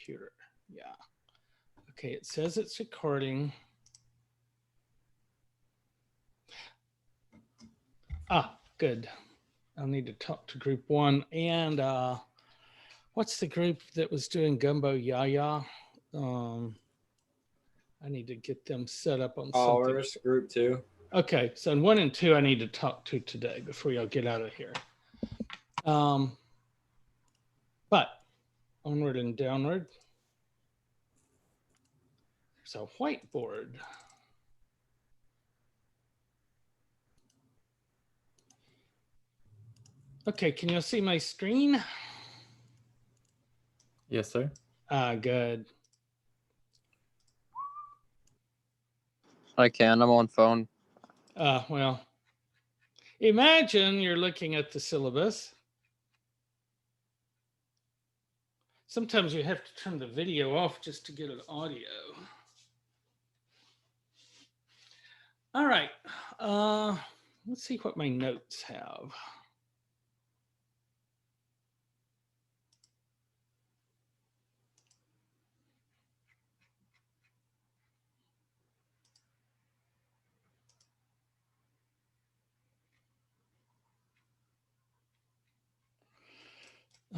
computer. Yeah. Okay, it says it's recording. Ah, good. I'll need to talk to group one. And what's the group that was doing Gumbo Yaya? I need to get them set up on something. Ours, group two. Okay, so 1 and 2 I need to talk to today before y'all get out of here. But onward and downward. There's a whiteboard. Okay, can you see my screen? Yes, sir. Good. I can. I'm on phone. Well, imagine you're looking at the syllabus. Sometimes you have to turn the video off just to get an audio. All right. Let's see what my notes have.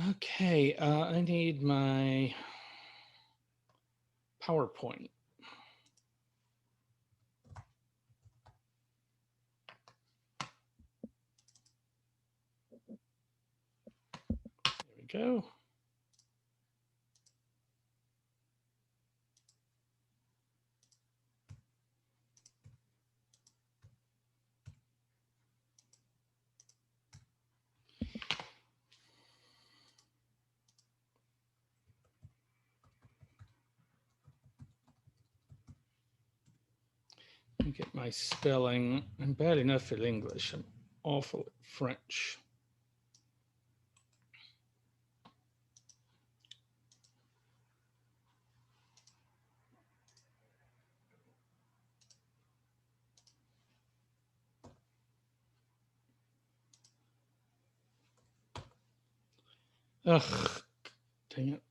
Okay, I need my PowerPoint. There we go. Let me get my spelling. I'm bad enough at English. I'm awful at French. Ugh, dang it.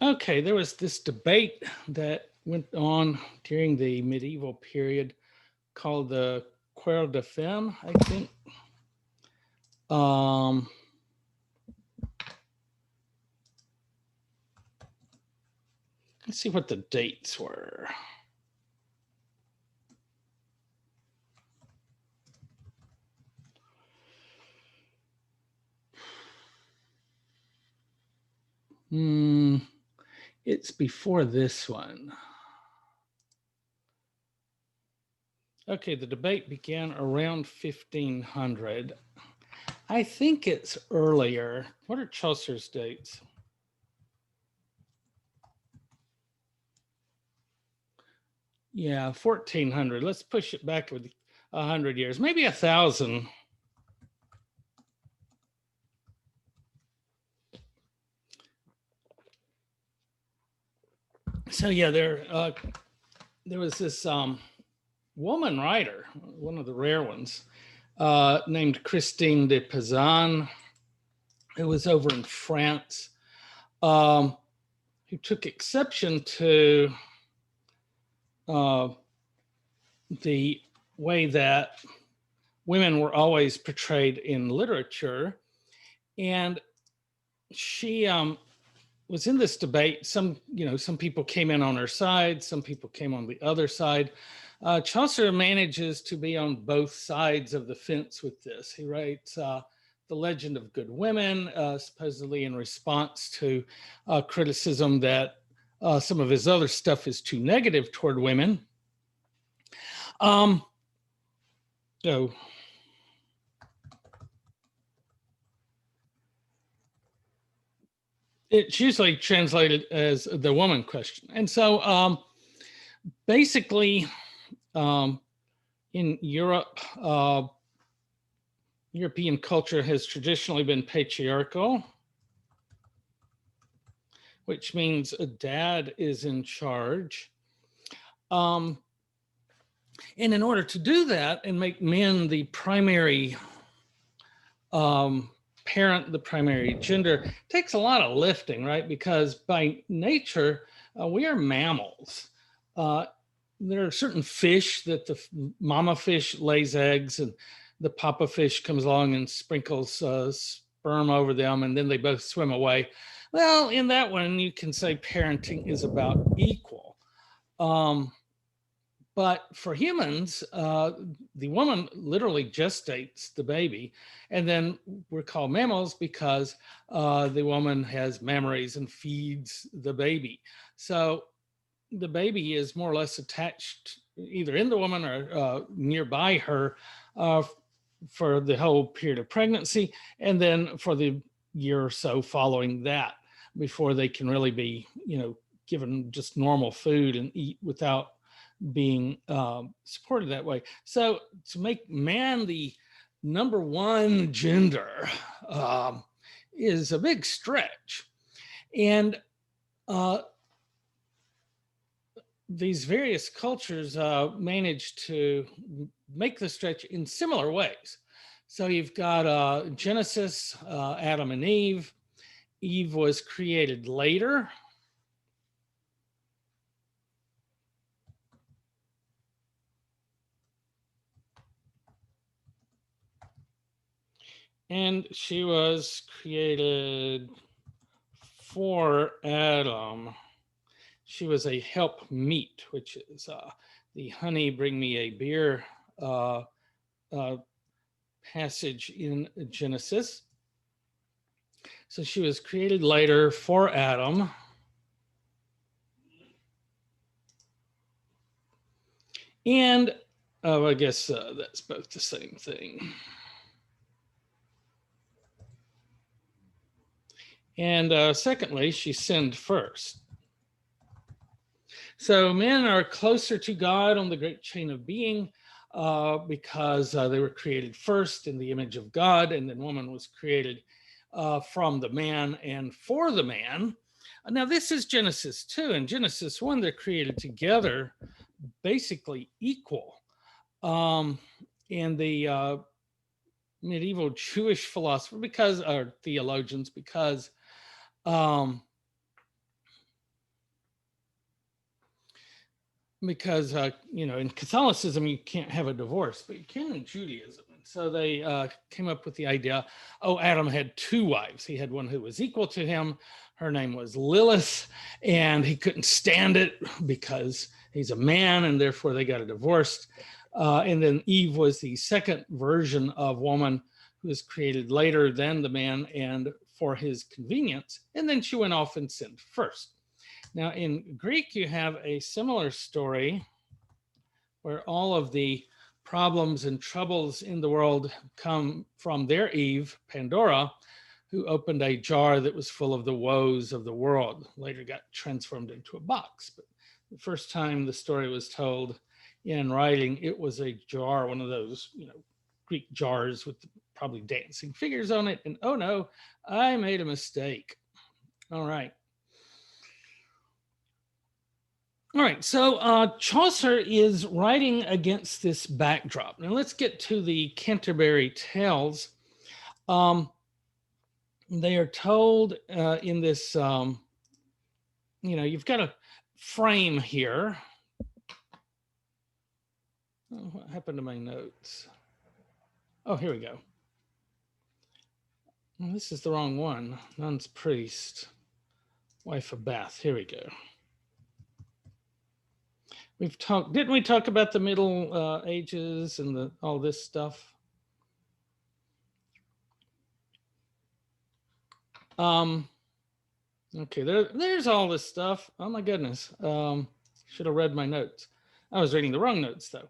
Okay, there was this debate that went on during the medieval period called the Querelle de Femme, I think. Let's see what the dates were. It's before this one. Okay, the debate began around 1500. I think it's earlier. What are Chaucer's dates? Yeah, 1400. Let's push it back with 100 years, maybe 1,000. So yeah, there was this woman writer, one of the rare ones, named Christine de Pezan, who was over in France, who took exception to the way that women were always portrayed in literature. And she was in this debate. Some people came in on her side, some people came on the other side. Chaucer manages to be on both sides of the fence with this. He writes The Legend of Good Women, supposedly in response to criticism that some of his other stuff is too negative toward women. It's usually translated as the woman question. And so basically in Europe, European culture has traditionally been patriarchal. which means a dad is in charge. And in order to do that and make men the primary parent, the primary gender, takes a lot of lifting, right? Because by nature, we are mammals. There are certain fish that the mama fish lays eggs and the papa fish comes along and sprinkles sperm over them, and then they both swim away. Well, in that one, you can say parenting is about equal. But for humans, the woman literally gestates the baby. And then we're called mammals because the woman has mammaries and feeds the baby. So the baby is more or less attached either in the woman or nearby her for the whole period of pregnancy, and then for the year or so following that, before they can really be, given just normal food and eat without being supported that way. So to make man the number one gender is a big stretch. And these various cultures manage to make the stretch in similar ways. So you've got Genesis, Adam and Eve. Eve was created later. And she was created for Adam. She was a help meet, which is the honey, bring me a beer passage in Genesis. So she was created later for Adam. And I guess that's both the same thing. And secondly, she sinned first. So men are closer to God on the great chain of being because they were created first in the image of God, and then woman was created from the man and for the man. Now this is Genesis 2. In Genesis 1, they're created together, basically equal. And the medieval Jewish philosopher, or theologians, because in Catholicism you can't have a divorce, but you can in Judaism. So they came up with the idea, Adam had two wives. He had one who was equal to him. Her name was Lilith, and he couldn't stand it because he's a man, and therefore they got a divorce. And then Eve was the second version of woman who was created later than the man and for his convenience. And then she went off and sinned first. Now in Greek, you have a similar story where all of the problems and troubles in the world come from their Eve, Pandora, who opened a jar that was full of the woes of the world, later got transformed into a box. But the first time the story was told in writing, it was a jar, one of those, Greek jars with probably dancing figures on it. And oh no, I made a mistake. All right. All right, so Chaucer is writing against this backdrop. Now let's get to the Canterbury Tales. They are told in this, you've got a frame here. Oh, what happened to my notes? Oh, here we go. Well, this is the wrong one. Nun's priest, wife of Bath. Here we go. Didn't we talk about the Middle Ages and all this stuff? Okay, there's all this stuff. Oh my goodness. Should have read my notes. I was reading the wrong notes though.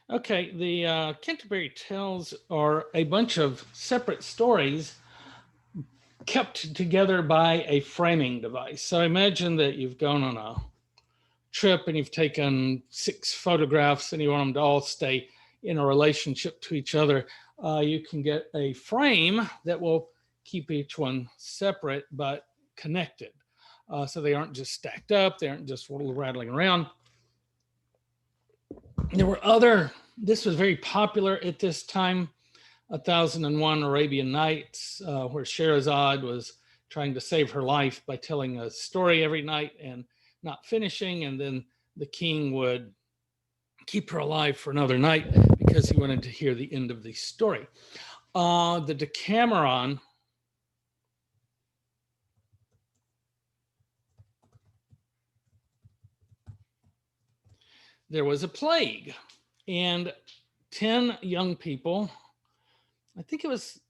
Okay, the Canterbury Tales are a bunch of separate stories kept together by a framing device. So imagine that you've gone on a trip and you've taken 6 photographs and you want them to all stay in a relationship to each other, you can get a frame that will keep each one separate but connected. So they aren't just stacked up, they aren't just rattling around. There were this was very popular at this time, 1001 Arabian Nights, where Sherazad was trying to save her life by telling a story every night and not finishing, and then the king would keep her alive for another night because he wanted to hear the end of the story. The Decameron, there was a plague, and 10 young people, I think it was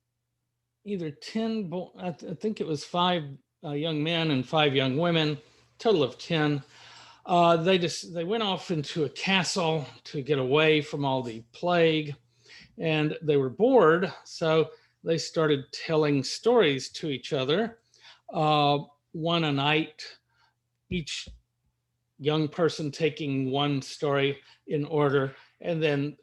either 10, I think it was 5 young men and 5 young women, total of 10. They went off into a castle to get away from all the plague, and they were bored, so they started telling stories to each other, one a night, each young person taking one story in order, and then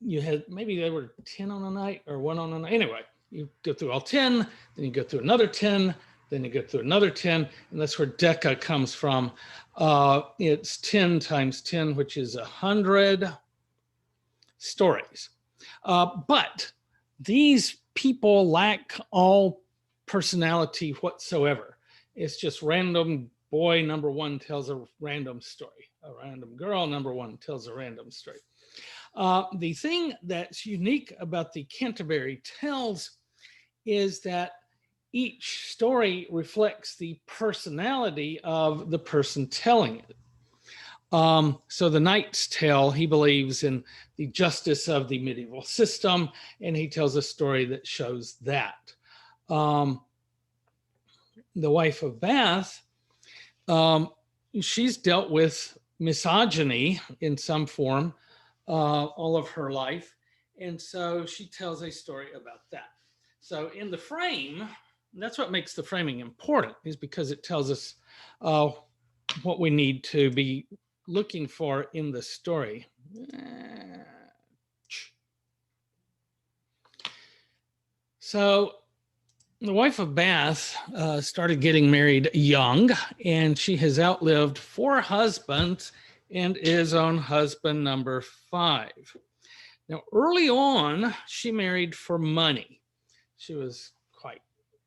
you had, maybe they were 10 on a night or one on a night. Anyway, you go through all 10, then you go through another 10, then you go through another 10, and that's where Deca comes from. It's 10 times 10, which is 100 stories. But these people lack all personality whatsoever. It's just random boy number 1 tells a random story. A random girl number 1 tells a random story. The thing that's unique about the Canterbury Tales is that each story reflects the personality of the person telling it. So the Knight's Tale, he believes in the justice of the medieval system, and he tells a story that shows that. The Wife of Bath, she's dealt with misogyny in some form all of her life, and so she tells a story about that. So in the frame, that's what makes the framing important, is because it tells us what we need to be looking for in the story. So the Wife of Bath started getting married young, and she has outlived 4 husbands and is on husband number 5. Now, early on, she married for money. She was quite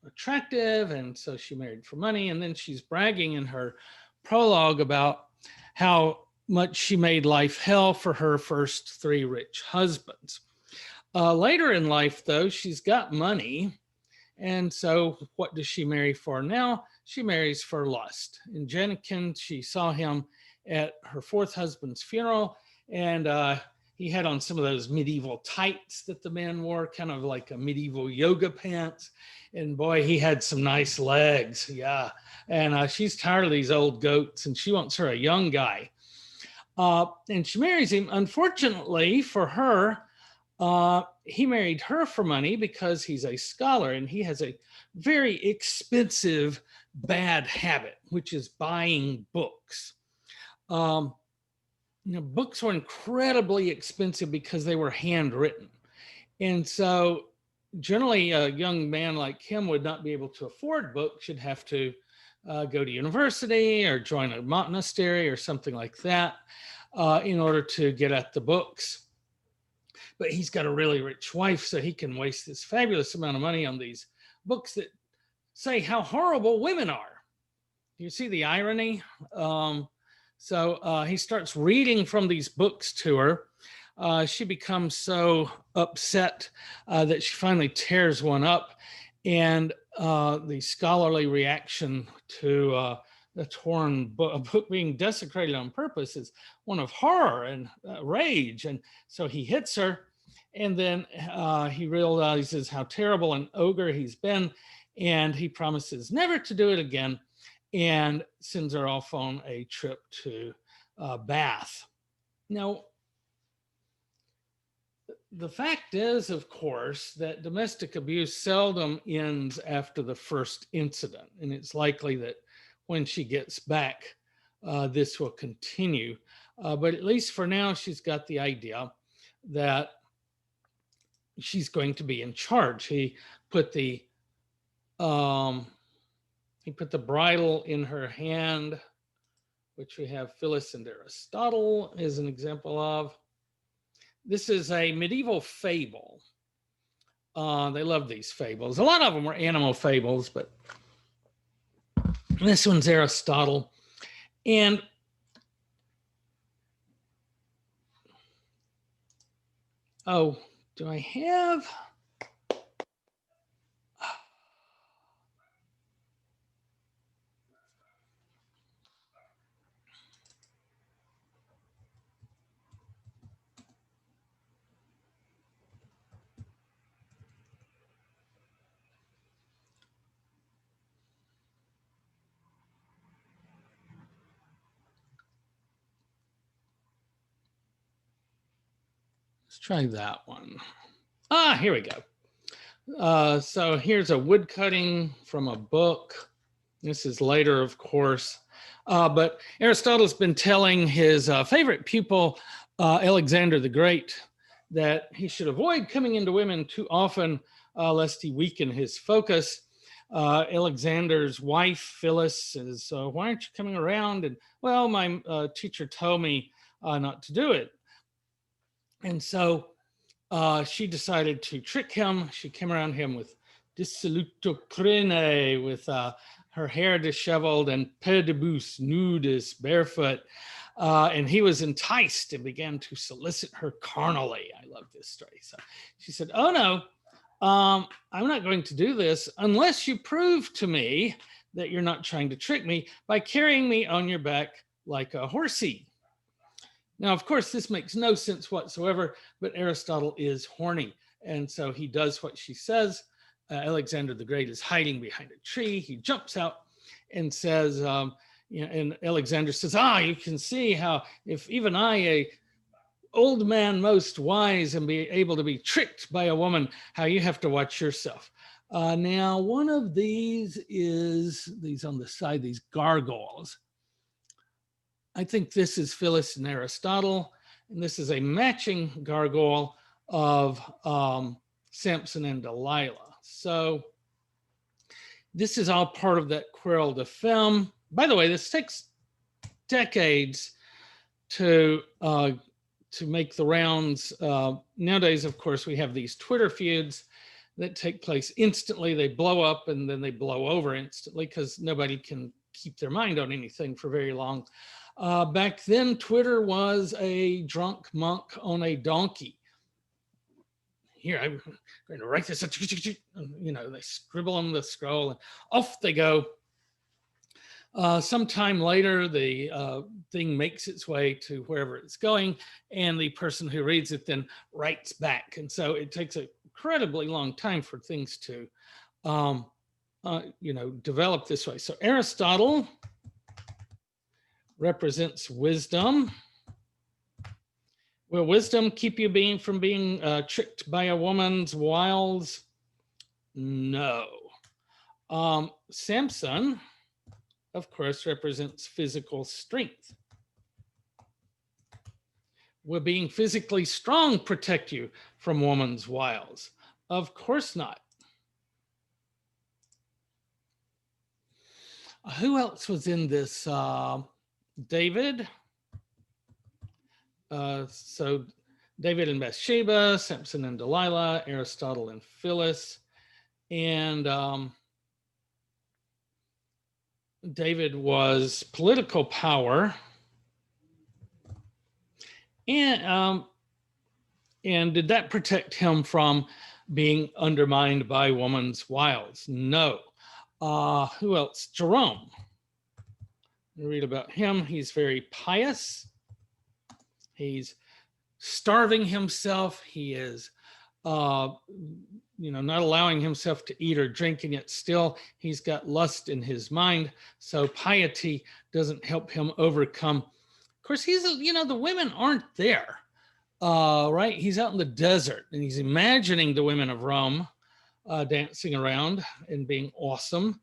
attractive, and so she married for money. And then she's bragging in her prologue about how much she made life hell for her first 3 rich husbands. Later in life, though, she's got money. And so what does she marry for now? She marries for lust. In Jenkins, she saw him at her 4th husband's funeral, and he had on some of those medieval tights that the men wore, kind of like a medieval yoga pants. And boy, he had some nice legs. Yeah. And she's tired of these old goats, and she wants her a young guy. And she marries him. Unfortunately for her, he married her for money because he's a scholar, and he has a very expensive bad habit, which is buying books. Books were incredibly expensive because they were handwritten. And so generally a young man like him would not be able to afford books, should have to go to university or join a monastery or something like that in order to get at the books. But he's got a really rich wife, so he can waste this fabulous amount of money on these books that say how horrible women are. You see the irony? So he starts reading from these books to her. She becomes so upset that she finally tears one up. And the scholarly reaction to the torn book being desecrated on purpose is one of horror and rage. And so he hits her. And then he realizes how terrible an ogre he's been. And he promises never to do it again, and sends her off on a trip to Bath. Now, the fact is, of course, that domestic abuse seldom ends after the first incident, and it's likely that when she gets back, this will continue. But at least for now, she's got the idea that she's going to be in charge. Put the um, he put the bridle in her hand, which we have Phyllis and Aristotle as an example of. This is a medieval fable. They love these fables. A lot of them were animal fables, but this one's Aristotle. And oh, do I have? Let's try that one. Here we go. So here's a wood cutting from a book. This is later, of course. But Aristotle's been telling his favorite pupil, Alexander the Great, that he should avoid coming into women too often, lest he weaken his focus. Alexander's wife, Phyllis, says, why aren't you coming around? And, well, my teacher told me not to do it. And so she decided to trick him. She came around him with dissoluto crine, with her hair disheveled, and pedibus nudis, barefoot. And he was enticed and began to solicit her carnally. I love this story. So she said, oh no, I'm not going to do this unless you prove to me that you're not trying to trick me by carrying me on your back like a horsey. Now, of course, this makes no sense whatsoever, but Aristotle is horny. And so he does what she says. Alexander the Great is hiding behind a tree. He jumps out and says, and Alexander says, you can see how if even I, a old man most wise, and be able to be tricked by a woman, how you have to watch yourself. Now, one of these is these on the side, these gargoyles. I think this is Phyllis and Aristotle, and this is a matching gargoyle of Samson and Delilah. So this is all part of that querelle de femme. By the way, this takes decades to make the rounds. Nowadays, of course, we have these Twitter feuds that take place instantly. They blow up and then they blow over instantly because nobody can keep their mind on anything for very long. Back then, Twitter was a drunk monk on a donkey. Here, I'm going to write this. You know, they scribble on the scroll and off they go. Sometime later, the thing makes its way to wherever it's going, and the person who reads it then writes back. And so it takes an incredibly long time for things to, develop this way. So Aristotle represents wisdom. Will wisdom keep you from being tricked by a woman's wiles? No. Samson, of course, represents physical strength. Will being physically strong protect you from woman's wiles? Of course not. Who else was in this? David. So David and Bathsheba, Samson and Delilah, Aristotle and Phyllis. And David was political power. And did that protect him from being undermined by woman's wiles? No. Who else? Jerome. You read about him. He's very pious. He's starving himself. He is, not allowing himself to eat or drink, and yet still he's got lust in his mind. So piety doesn't help him overcome. Of course, the women aren't there, right? He's out in the desert, and he's imagining the women of Rome dancing around and being awesome.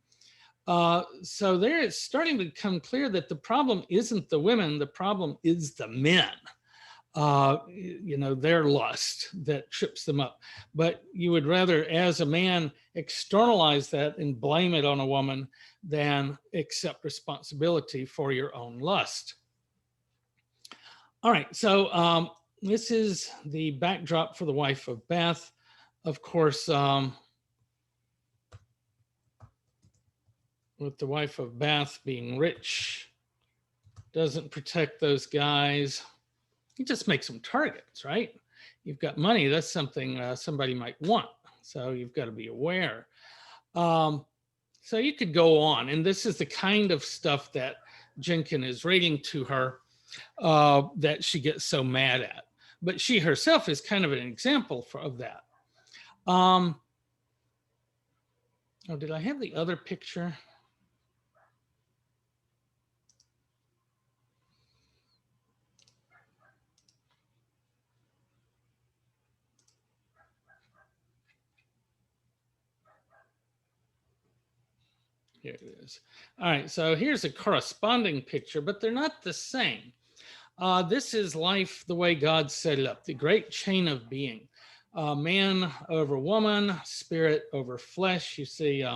So there it's starting to become clear that the problem isn't the women, the problem is the men. Their lust that trips them up. But you would rather, as a man, externalize that and blame it on a woman than accept responsibility for your own lust. All right, so this is the backdrop for the wife of Bath. Of course, with the wife of Bath being rich, doesn't protect those guys. He just makes them targets, right? You've got money, that's something somebody might want. So you've got to be aware. So you could go on, and this is the kind of stuff that Jenkin is reading to her that she gets so mad at. But she herself is kind of an example of that. Oh, did I have the other picture? Here it is. All right, so here's a corresponding picture, but they're not the same. This is life the way God set it up, the great chain of being. Man over woman, spirit over flesh. You see,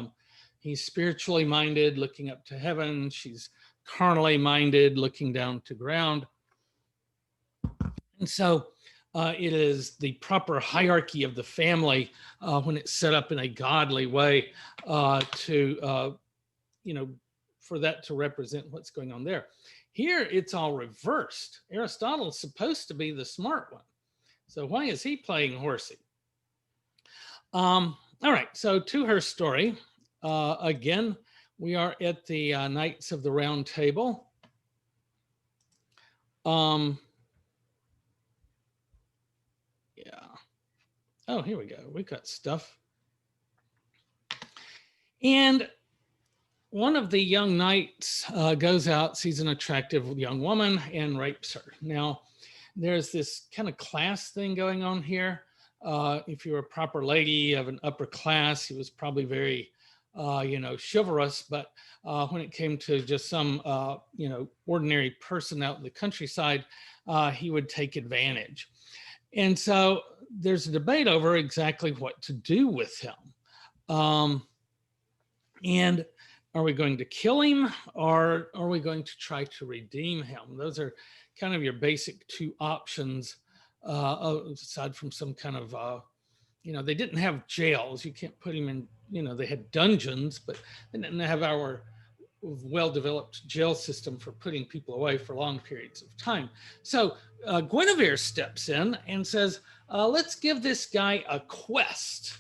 he's spiritually minded, looking up to heaven. She's carnally minded, looking down to ground. And so it is the proper hierarchy of the family when it's set up in a godly way for that to represent what's going on there. Here, it's all reversed. Aristotle's supposed to be the smart one. So why is he playing horsey? All right, so to her story, again, we are at the Knights of the Round Table. Yeah. Oh, here we go. We got stuff. And one of the young knights goes out, sees an attractive young woman, and rapes her. Now, there's this kind of class thing going on here. If you're a proper lady of an upper class, he was probably very, chivalrous. But when it came to just some, ordinary person out in the countryside, he would take advantage. And so there's a debate over exactly what to do with him. And are we going to kill him, or are we going to try to redeem him? Those are kind of your basic two options, aside from some kind of, they didn't have jails. You can't put him in, they had dungeons, but they didn't have our well-developed jail system for putting people away for long periods of time. So Guinevere steps in and says, let's give this guy a quest.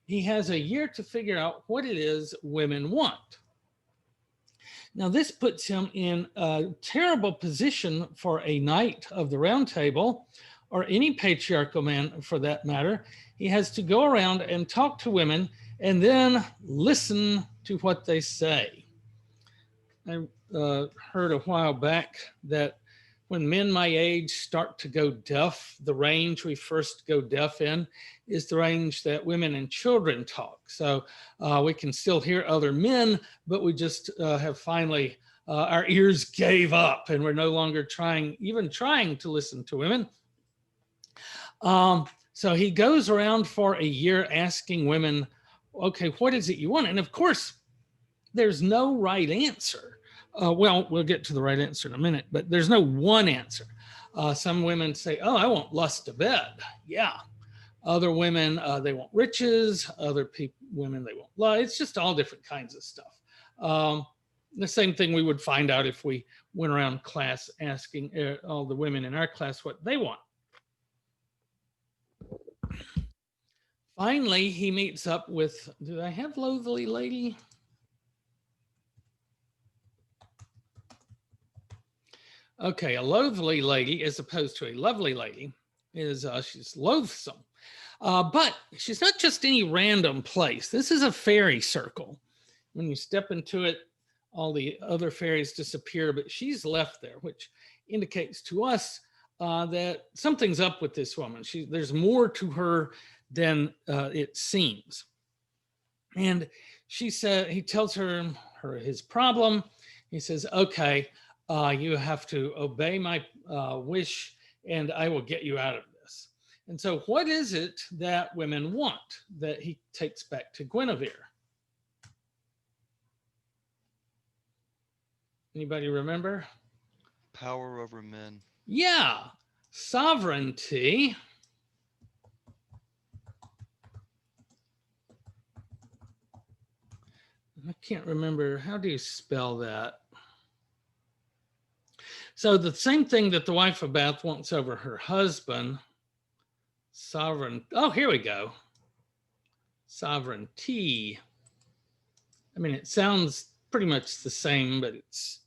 He has a year to figure out what it is women want. Now, this puts him in a terrible position for a knight of the Round Table, or any patriarchal man for that matter. He has to go around and talk to women and then listen to what they say. I heard a while back that when men my age start to go deaf, the range we first go deaf in is the range that women and children talk. So we can still hear other men, but we just have finally, our ears gave up and we're no longer trying to listen to women. So he goes around for a year asking women, okay, what is it you want? And of course, there's no right answer. Well, we'll get to the right answer in a minute, but there's no one answer. Some women say, oh, I want lust to bed. Yeah. Other women, they want riches. Other women, they want love. It's just all different kinds of stuff. The same thing we would find out if we went around class asking all the women in our class what they want. Finally, he meets up with, do I have Loathly Lady? Okay, a loathly lady as opposed to a lovely lady is she's loathsome. But she's not just any random place. This is a fairy circle. When you step into it, all the other fairies disappear, but she's left there, which indicates to us that something's up with this woman. There's more to her than it seems. And he tells her his problem. He says, okay, you have to obey my wish and I will get you out of this. And so, what is it that women want that he takes back to Guinevere? Anybody remember? Power over men. Yeah, sovereignty. I can't remember. How do you spell that? So the same thing that the wife of Bath wants over her husband, sovereign. Oh, here we go. Sovereignty. I mean, it sounds pretty much the same, but it's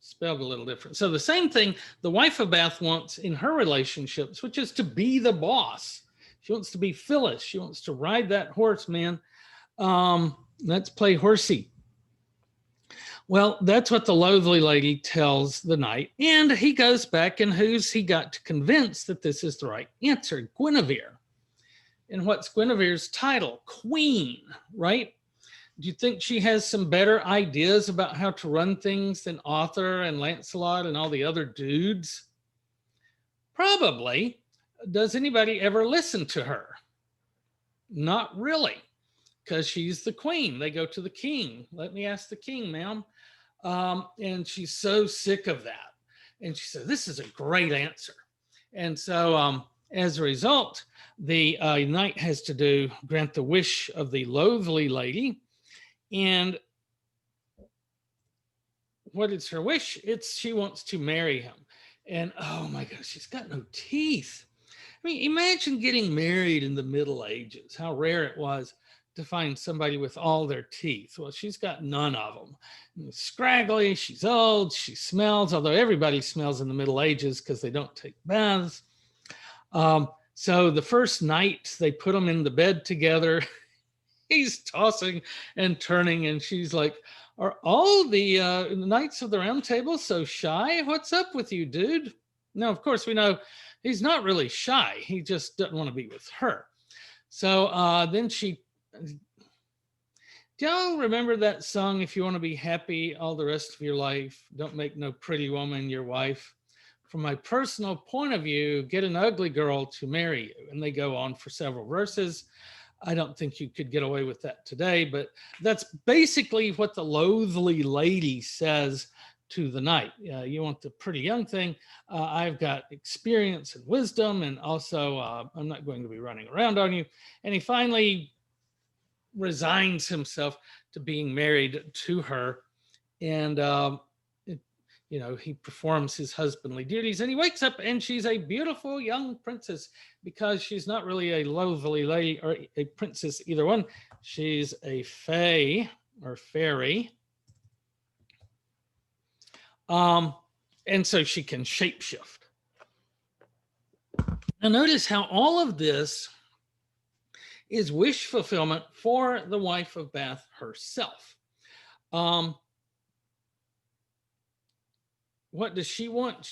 spelled a little different. So the same thing the wife of Bath wants in her relationships, which is to be the boss. She wants to be Phyllis. She wants to ride that horse, man. Let's play horsey. Well, that's what the loathly lady tells the knight. And he goes back, and who's he got to convince that this is the right answer? Guinevere. And what's Guinevere's title? Queen, right? Do you think she has some better ideas about how to run things than Arthur and Lancelot and all the other dudes? Probably. Does anybody ever listen to her? Not really, because she's the queen. They go to the king. Let me ask the king, ma'am. And she's so sick of that. And she said, this is a great answer. And so as a result, the knight has to grant the wish of the loathly lady. And what is her wish? She wants to marry him. And oh my gosh, she's got no teeth. I mean, imagine getting married in the Middle Ages, how rare it was to find somebody with all their teeth. Well, she's got none of them. Scraggly, she's old, she smells, although everybody smells in the Middle Ages because they don't take baths. So the first night they put them in the bed together. He's tossing and turning, and she's like, are all the knights of the round table so shy? What's up with you, dude? Now, of course, we know he's not really shy. He just doesn't want to be with her. So then do y'all remember that song, if you want to be happy all the rest of your life, don't make no pretty woman your wife? From my personal point of view, get an ugly girl to marry you. And they go on for several verses. I don't think you could get away with that today, but that's basically what the loathly lady says to the knight. You want the pretty young thing. I've got experience and wisdom, and also I'm not going to be running around on you. And he finally resigns himself to being married to her. And he performs his husbandly duties, and he wakes up and she's a beautiful young princess, because she's not really a loathly lady or a princess, either one. She's a fae or fairy. And so she can shapeshift. Now notice how all of this is wish fulfillment for the wife of Bath herself. What does she want?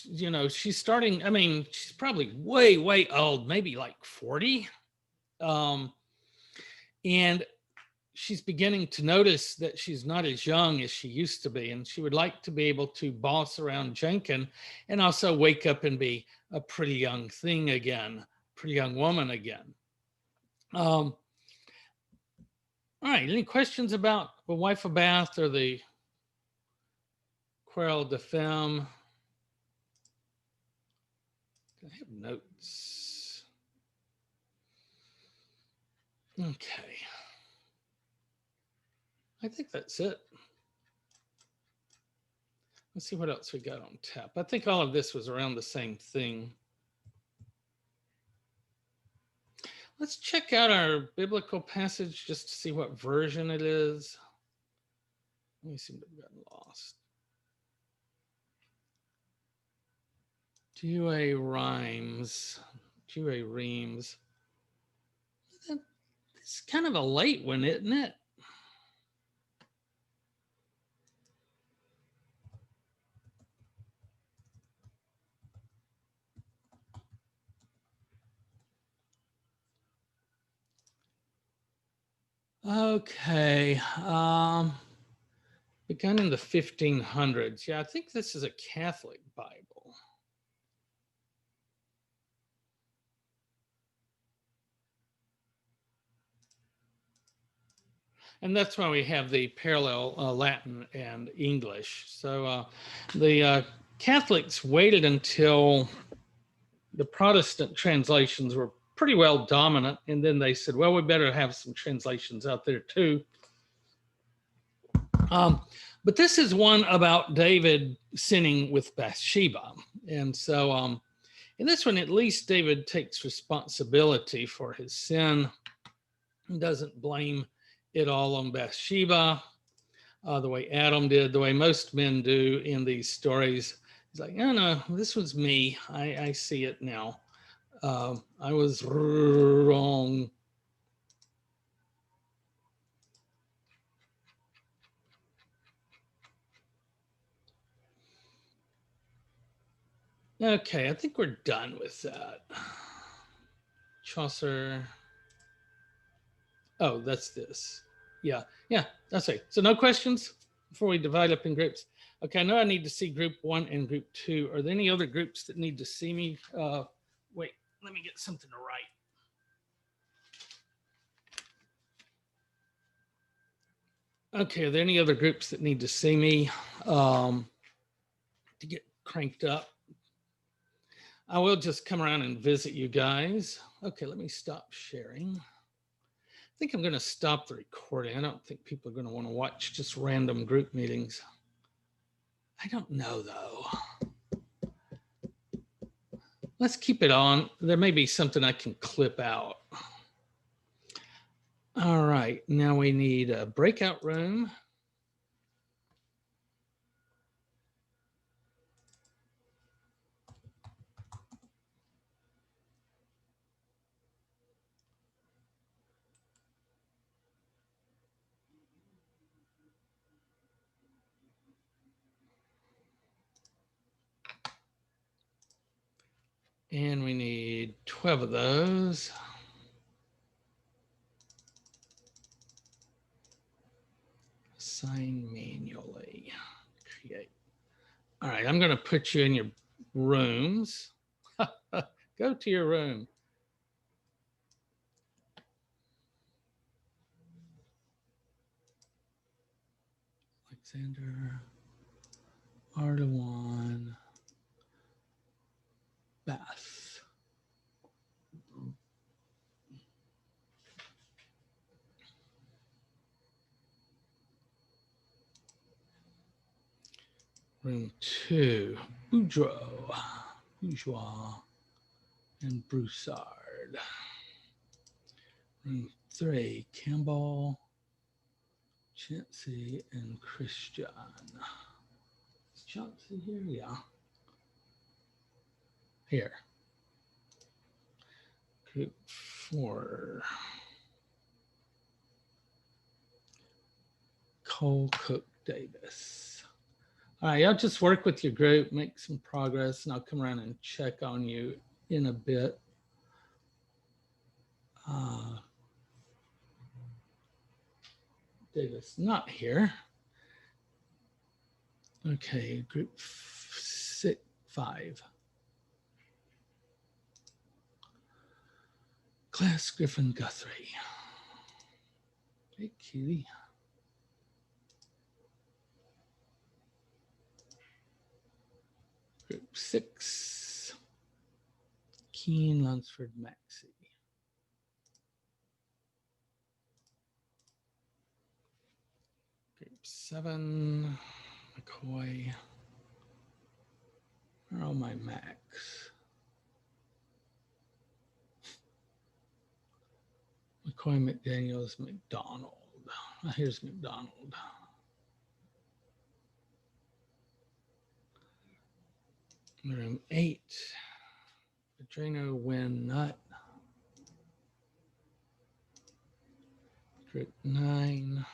She's starting, I mean, she's probably way, way old, maybe like 40. And she's beginning to notice that she's not as young as she used to be. And she would like to be able to boss around Jenkin and also wake up and be a pretty young thing again, pretty young woman again. All right, any questions about the wife of Bath or the Querelle de Femme? I have notes. Okay. I think that's it. Let's see what else we got on tap. I think all of this was around the same thing. Let's check out our biblical passage just to see what version it is. We seem to have gotten lost. Douay Rhymes. Douay Reams. It's kind of a late one, isn't it? Okay. Begun in the 1500s. Yeah, I think this is a Catholic Bible. And that's why we have the parallel Latin and English. So the Catholics waited until the Protestant translations were pretty well dominant. And then they said, well, we better have some translations out there too. But this is one about David sinning with Bathsheba. And so in this one, at least David takes responsibility for his sin. He doesn't blame it all on Bathsheba, the way Adam did, the way most men do in these stories. He's like, no, no, this was me. I see it now. I was wrong. Okay, I think we're done with that. Chaucer. Oh, that's this. Yeah, that's right. So no questions before we divide up in groups. Okay, I know I need to see group 1 and group 2. Are there any other groups that need to see me? Wait, let me get something to write. Okay, are there any other groups that need to see me to get cranked up? I will just come around and visit you guys. Okay, let me stop sharing. I think I'm going to stop the recording. I don't think people are going to want to watch just random group meetings. I don't know, though. Let's keep it on. There may be something I can clip out. All right, now we need a breakout room. And we need 12 of those. Assign manually. Create. All right, I'm going to put you in your rooms. Go to your room. Alexander, Ardawan, Bath. Room 2, Bourgeois, and Broussard. Room 3, Campbell, Chauncey, and Christian. Is Chauncey here? Yeah. Here. Group 4. Cole Cook Davis. All right, y'all just work with your group, make some progress, and I'll come around and check on you in a bit. Davis not here. Okay, group 5. Class Griffin Guthrie. Hey, cutie. Group 6. Keen Lunsford Maxey. Group 7. McCoy. Where are all my Macs? McCoy, McDaniels, McDonald. Here's McDonald. Room 8. Adreno Win Nut. Group 9.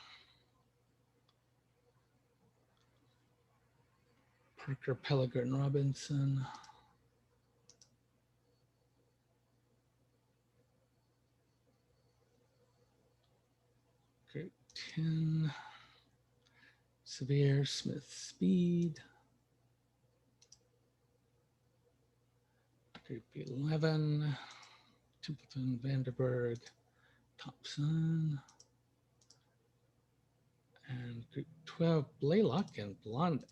Parker Pellegrin Robinson. 10. Severe Smith speed. Group 11. Templeton, Vanderburg, Thompson. And group 12, Blaylock and Blondin.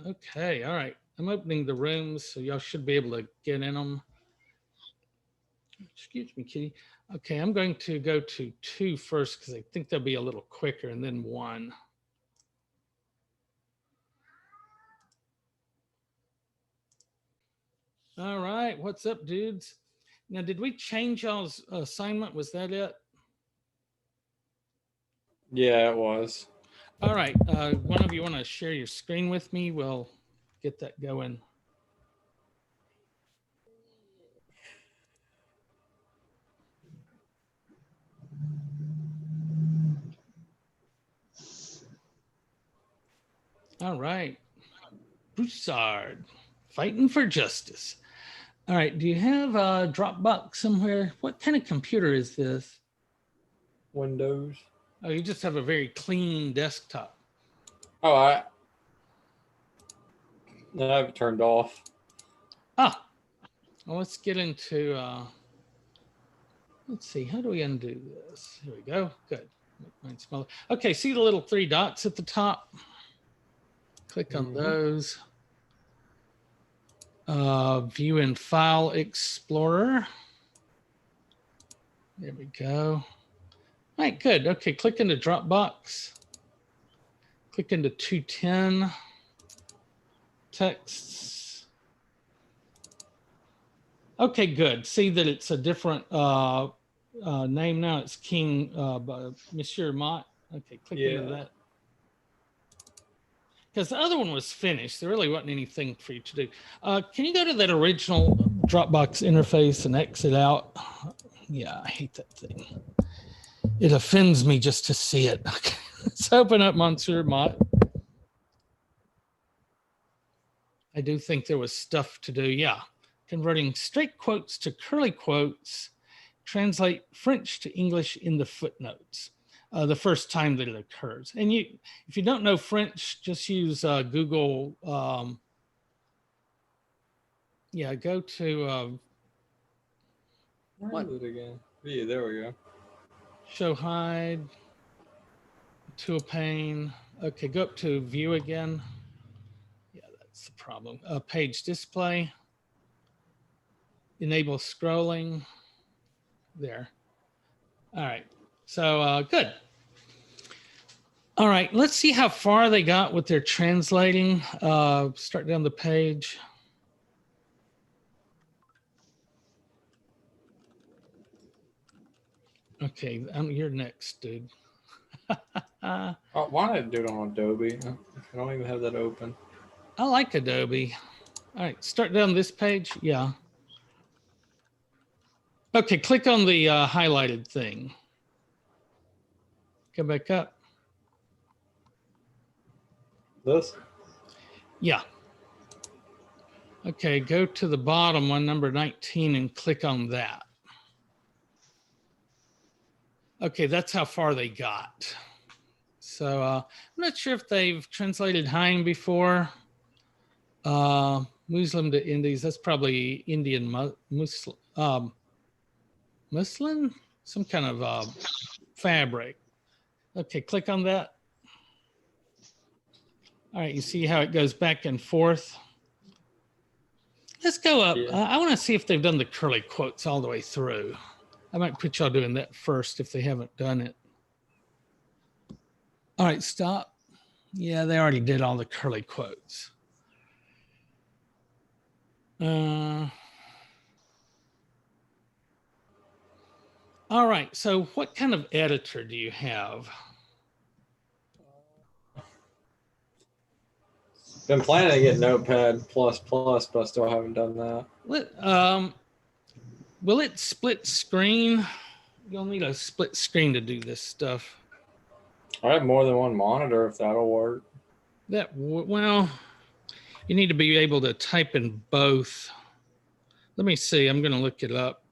Okay, all right. I'm opening the rooms, so y'all should be able to get in them. Excuse me, Kitty. Okay, I'm going to go to 2 first because I think they'll be a little quicker, and then 1. All right, what's up, dudes? Now, did we change y'all's assignment? Was that it? Yeah, it was. All right, one of you want to share your screen with me? We'll get that going. All right, Broussard, fighting for justice. All right, do you have a Dropbox somewhere? What kind of computer is this? Windows. Oh, you just have a very clean desktop. Oh, I have it turned off. Ah, well, let's get into, let's see, how do we undo this? Here we go, good. Make mine smaller. Okay, see the little 3 dots at the top? Click on those. View in File Explorer. There we go. All right, good. Okay, click into Dropbox. Click into 210. Texts. Okay, good. See that it's a different name now. It's King Monsieur Mott. Okay, click into that. Because the other one was finished. There really wasn't anything for you to do. Can you go to that original Dropbox interface and exit out? Yeah, I hate that thing. It offends me just to see it. Okay. Let's open up Monsieur Mott. I do think there was stuff to do. Yeah. Converting straight quotes to curly quotes. Translate French to English in the footnotes. The first time that it occurs. And if you don't know French, just use Google. Go to What is it again? Yeah, there we go. show hide, tool pane. Okay, go up to view again. Yeah, that's the problem. Page display. Enable scrolling. There. All right. So good. All right, let's see how far they got with their translating. Start down the page. Okay, you're next, dude. Why did I do it on Adobe? I don't even have that open. I like Adobe. All right, start down this page. Yeah. Okay, click on the highlighted thing. Come back up. This? Yeah. Okay, go to the bottom one, number 19, and click on that. Okay, that's how far they got. So I'm not sure if they've translated Hein before. Muslim to Indies, that's probably Indian Muslim, some kind of fabric. Okay, click on that. All right, you see how it goes back and forth. Let's go up. Yeah. I want to see if they've done the curly quotes all the way through. I might put y'all doing that first if they haven't done it. All right, stop. Yeah, they already did all the curly quotes. All right, so what kind of editor do you have? Been planning to get Notepad++, but I still haven't done that. Will it split screen? You'll need a split screen to do this stuff. I have more than one monitor if that'll work. Well, you need to be able to type in both. Let me see. I'm going to look it up.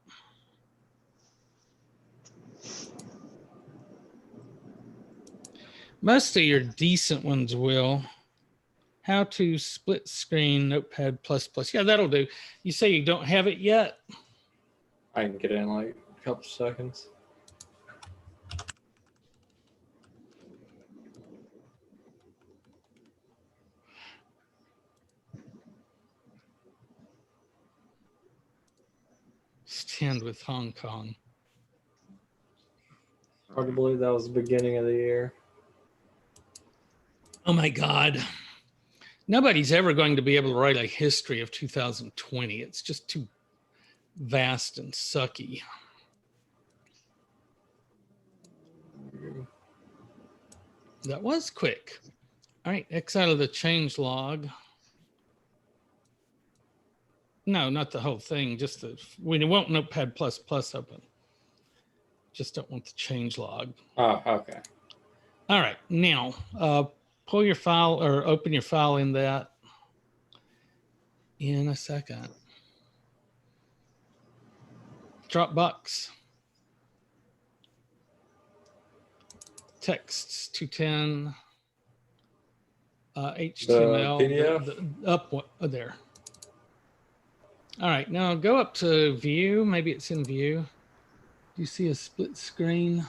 Most of your decent ones will. How to split screen Notepad++. Yeah, that'll do. You say you don't have it yet? I can get it in like a couple seconds. Stand with Hong Kong. Hard to believe that was the beginning of the year. Oh my God. Nobody's ever going to be able to write a history of 2020. It's just too vast and sucky. That was quick. All right, X out of the change log. No, not the whole thing. Just we won't Notepad++ open. Just don't want the change log. Oh, okay. All right, now pull your file or open your file in that in a second. Dropbox. Texts 210. HTML. PDF? Up there. All right, now go up to view. Maybe it's in view. Do you see a split screen?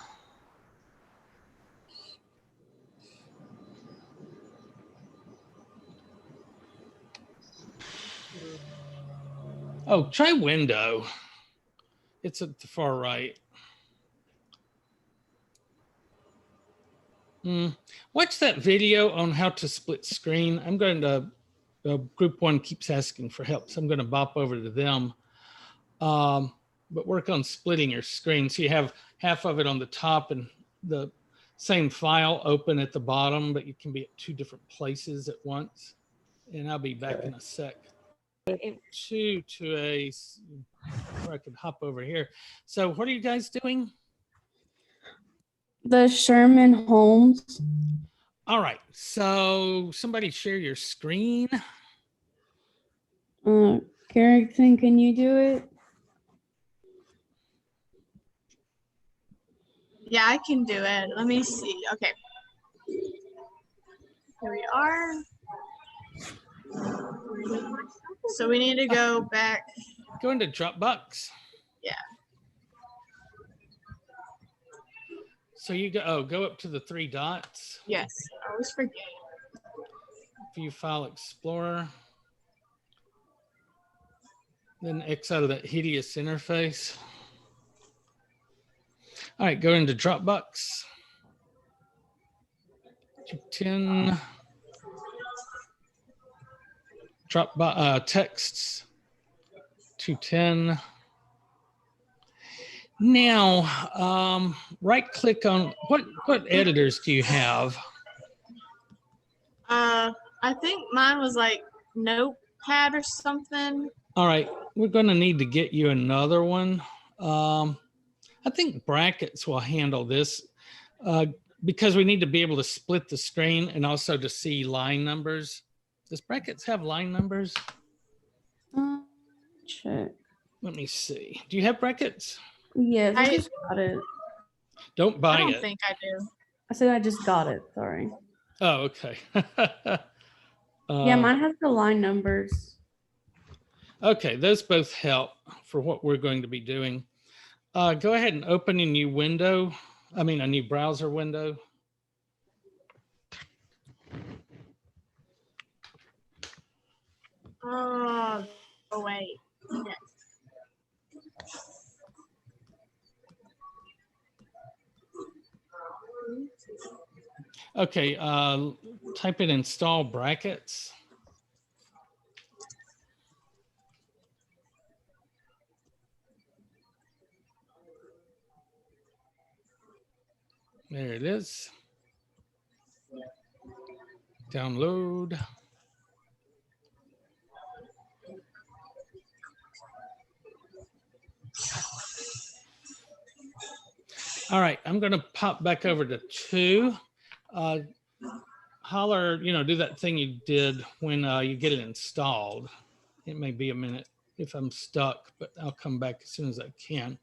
Oh, try window. It's at the far right. Watch that video on how to split screen. I'm going to, group one keeps asking for help, so I'm going to bop over to them. But work on splitting your screen. So you have half of it on the top and the same file open at the bottom, but you can be at two different places at once. And I'll be back in a sec. To a, where I could hop over here. So what are you guys doing? The Sherman Holmes. All right, so somebody share your screen. Carrington, can you do it? Yeah, I can do it. Let me see. Okay. Here we are. So we need to go back. Go into Dropbox. Yeah. So you go up to the three dots. Yes, I always forget. View File Explorer. Then X out of that hideous interface. All right, go into Dropbox. 210. Dropbox texts. 210. Now, right click on what editors do you have? I think mine was like Notepad or something. All right, we're going to need to get you another one. I think brackets will handle this because we need to be able to split the screen and also to see line numbers. Does brackets have line numbers? Check. Let me see. Do you have brackets? Yes, I I- just got it. Don't buy I don't it. think I do. I said I just got it. Sorry. Oh, okay. Yeah, mine has the line numbers. Okay, those both help for what we're going to be doing. Go ahead and open a new window. I mean, a new browser window. Oh wait. Okay. Okay, type in install brackets. There it is. Download. All right, I'm going to pop back over to 2. Holler, do that thing you did when you get it installed. It may be a minute if I'm stuck, but I'll come back as soon as I can.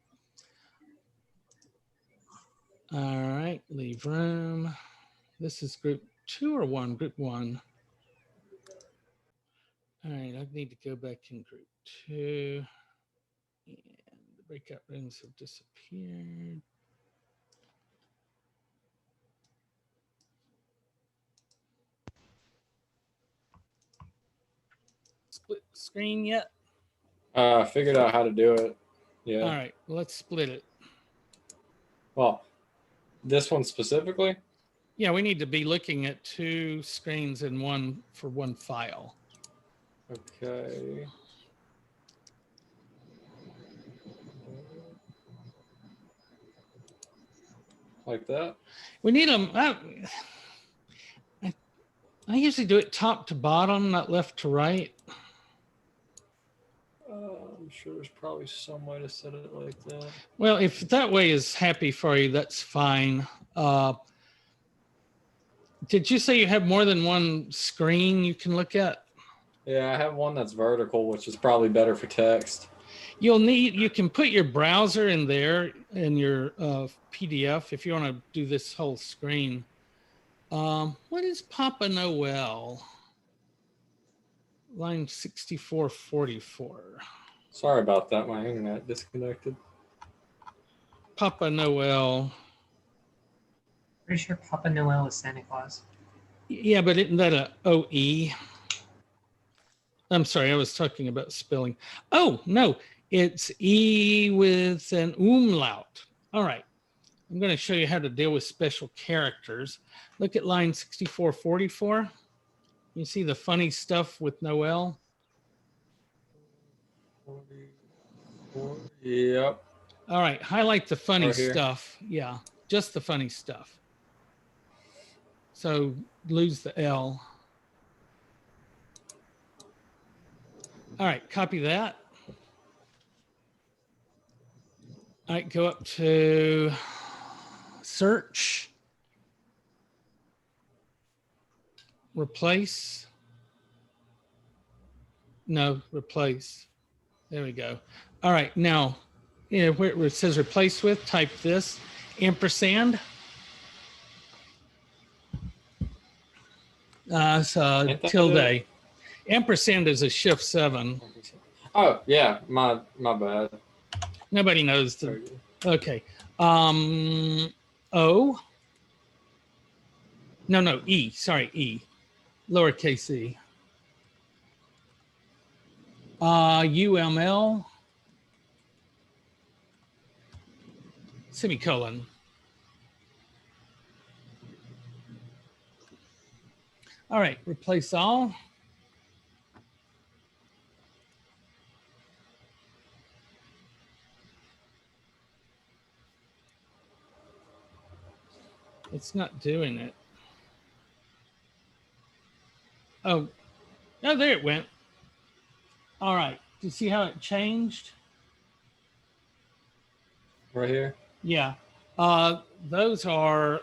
All right, leave room. This is group 2 or 1? Group 1. All right, I need to go back in group 2. And the breakout rooms have disappeared. Split screen yet? I figured out how to do it. Yeah. All right, let's split it. Well, this one specifically? Yeah, we need to be looking at 2 screens in one for one file. Okay. Like that? We need them. I usually do it top to bottom, not left to right. I'm sure there's probably some way to set it like that. Well, if that way is happy for you, that's fine. Did you say you have more than one screen you can look at? Yeah, I have one that's vertical, which is probably better for text. You can put your browser in there in your PDF if you want to do this whole screen. What is Papa Noel? Line 6444. Sorry about that. My internet disconnected. Papa Noel. Pretty sure Papa Noel is Santa Claus. Yeah, but isn't that a OE? I'm sorry, I was talking about spelling. Oh, no, it's E with an umlaut. All right. I'm going to show you how to deal with special characters. Look at line 6444. You see the funny stuff with Noel? Yep. All right, highlight the funny Right here. stuff. Yeah, just the funny stuff. So lose the L. All right, copy that. All right, go up to search. Replace. No, replace. There we go. All right, now, where it says replace with, type this, ampersand. Tilde. Ampersand is a shift 7. Oh, yeah, my bad. Nobody knows the, okay. O. No, E, sorry, E. Lowercase e. UML. Semicolon. All right, replace all. It's not doing it. Oh, there it went. All right, do you see how it changed? Right here? Yeah, those are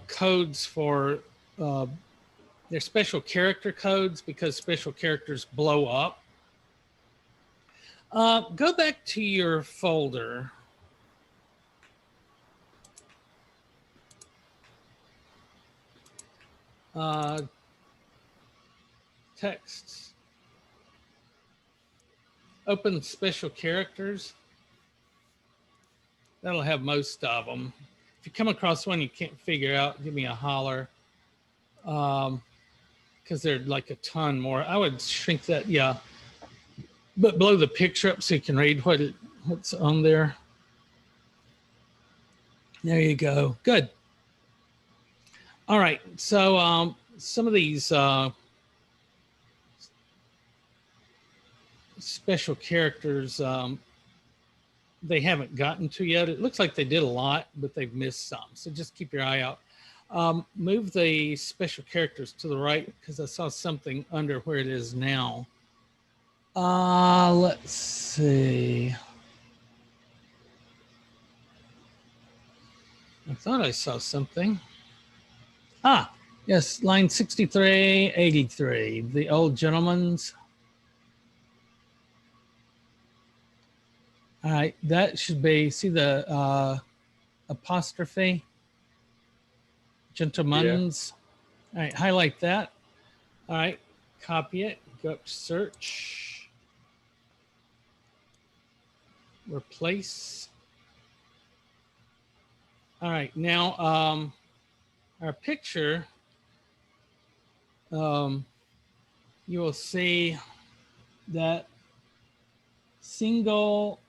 codes for, they're special character codes because special characters blow up. Go back to your folder. Texts. Open special characters. That'll have most of them. If you come across one you can't figure out, give me a holler. Because they're like a ton more. I would shrink that, yeah. But blow the picture up so you can read what's on there. There you go. Good. All right. So some of these special characters they haven't gotten to yet. It looks like they did a lot, but they've missed some. So just keep your eye out. Move the special characters to the right because I saw something under where it is now. Let's see. I thought I saw something. Yes, line 6383, the old gentleman's. All right, that should be, see the apostrophe? Gentleman's. All right, highlight that. All right, copy it, go up to search, replace. All right, now our picture, you will see that single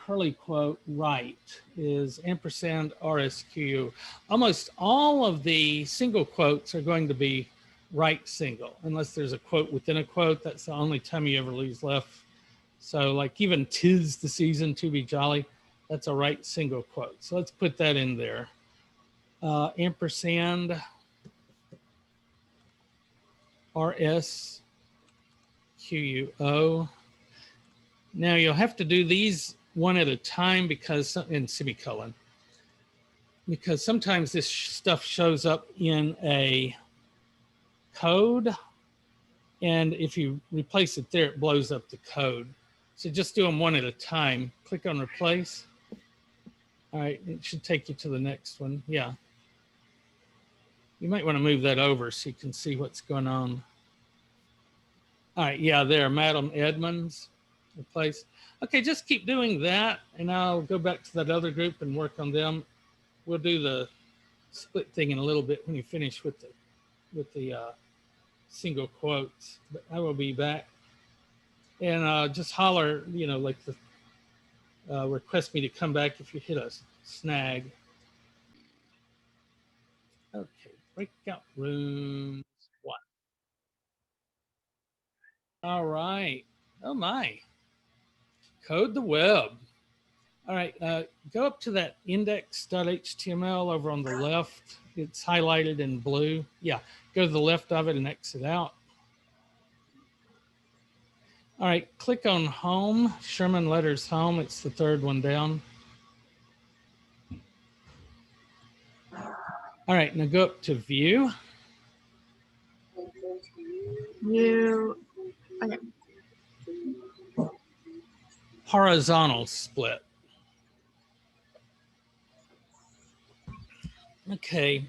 curly quote right is ampersand RSQ. Almost all of the single quotes are going to be right single, unless there's a quote within a quote. That's the only time you ever lose left. So like even 'tis the season to be jolly, that's a right single quote. So let's put that in there. Ampersand RSQUO. Now you'll have to do these one at a time because in semicolon, because sometimes this stuff shows up in a code, and if you replace it there, it blows up the code. So just do them one at a time. Click on replace. All right, it should take you to the next one. Yeah. You might want to move that over so you can see what's going on. All right, yeah, there, Madam Edmonds, replace. Okay, just keep doing that, and I'll go back to that other group and work on them. We'll do the split thing in a little bit when you finish with the single quotes. But I will be back, and just holler, you know, like the request me to come back if you hit a snag. Okay, breakout rooms 1. All right. Oh my. Code the web. All right, go up to that index.html over on the left. It's highlighted in blue. Yeah, go to the left of it and exit out. All right, click on home, Sherman Letters home. It's the third one down. All right, now go up to view. Okay. Horizontal split. Okay,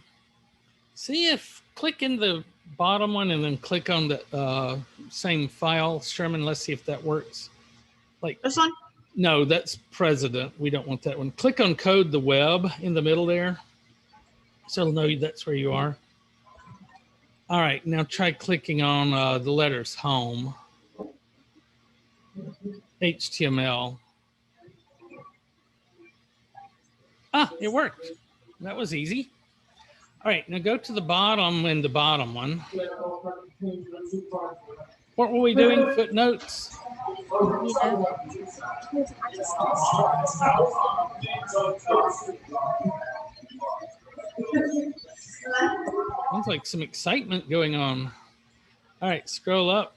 see if click in the bottom one and then click on the same file, Sherman. Let's see if that works. Like This one? no, that's president. We don't want that one. Click on code the web in the middle there, so it'll know that's where you are. All right, now try clicking on the letters home, HTML. Ah, it worked. That was easy. All right, now go to the bottom in the bottom one. What were we doing? Footnotes? Yeah. Sounds like some excitement going on. All right, scroll up.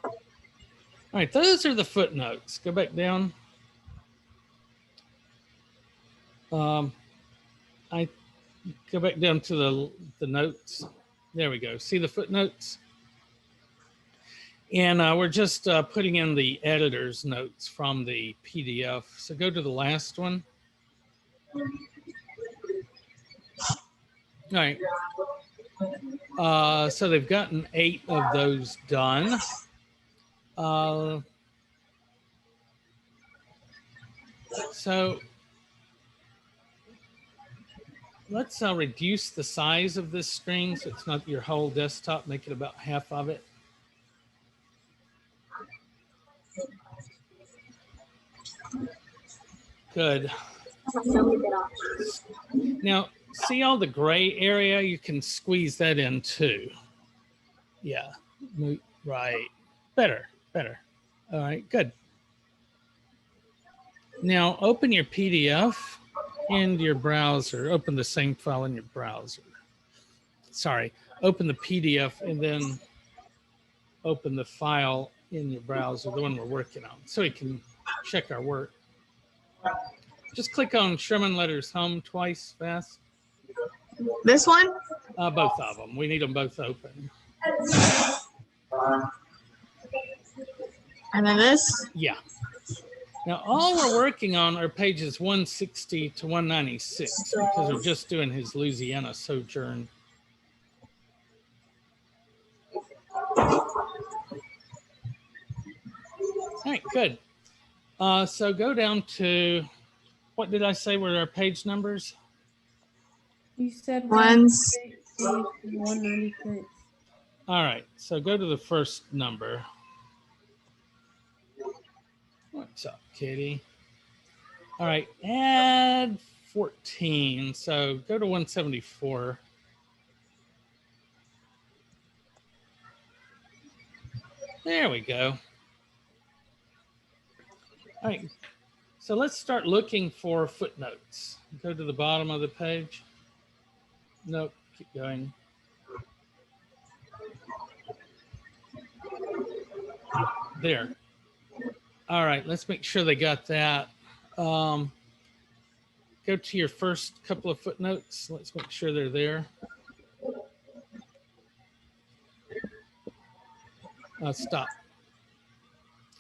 All right, those are the footnotes. Go back down. I go back down to the notes. There we go. See the footnotes? And we're just putting in the editor's notes from the PDF. So go to the last one. All right. So they've gotten 8 of those done. So let's reduce the size of this screen so it's not your whole desktop. Make it about half of it. Good. Now, see all the gray area? You can squeeze that in too. Yeah, right. Better. All right, good. Now, open your PDF in your browser. Open the same file in your browser. Sorry, open the PDF and then open the file in your browser, the one we're working on, so we can check our work. Just click on Sherman Letters Home twice fast. This one? Both of them. We need them both open. And then this? Yeah. Now, all we're working on are pages 160 to 196 because we're just doing his Louisiana sojourn. All right, good. So go down to, what did I say were our page numbers? You said Ones. 160 to 196. All right, so go to the first number. What's up, Kitty? All right, add 14. So go to 174. There we go. All right, so let's start looking for footnotes. Go to the bottom of the page. Nope, keep going. There. All right, let's make sure they got that. Go to your first couple of footnotes. Let's make sure they're there. Stop.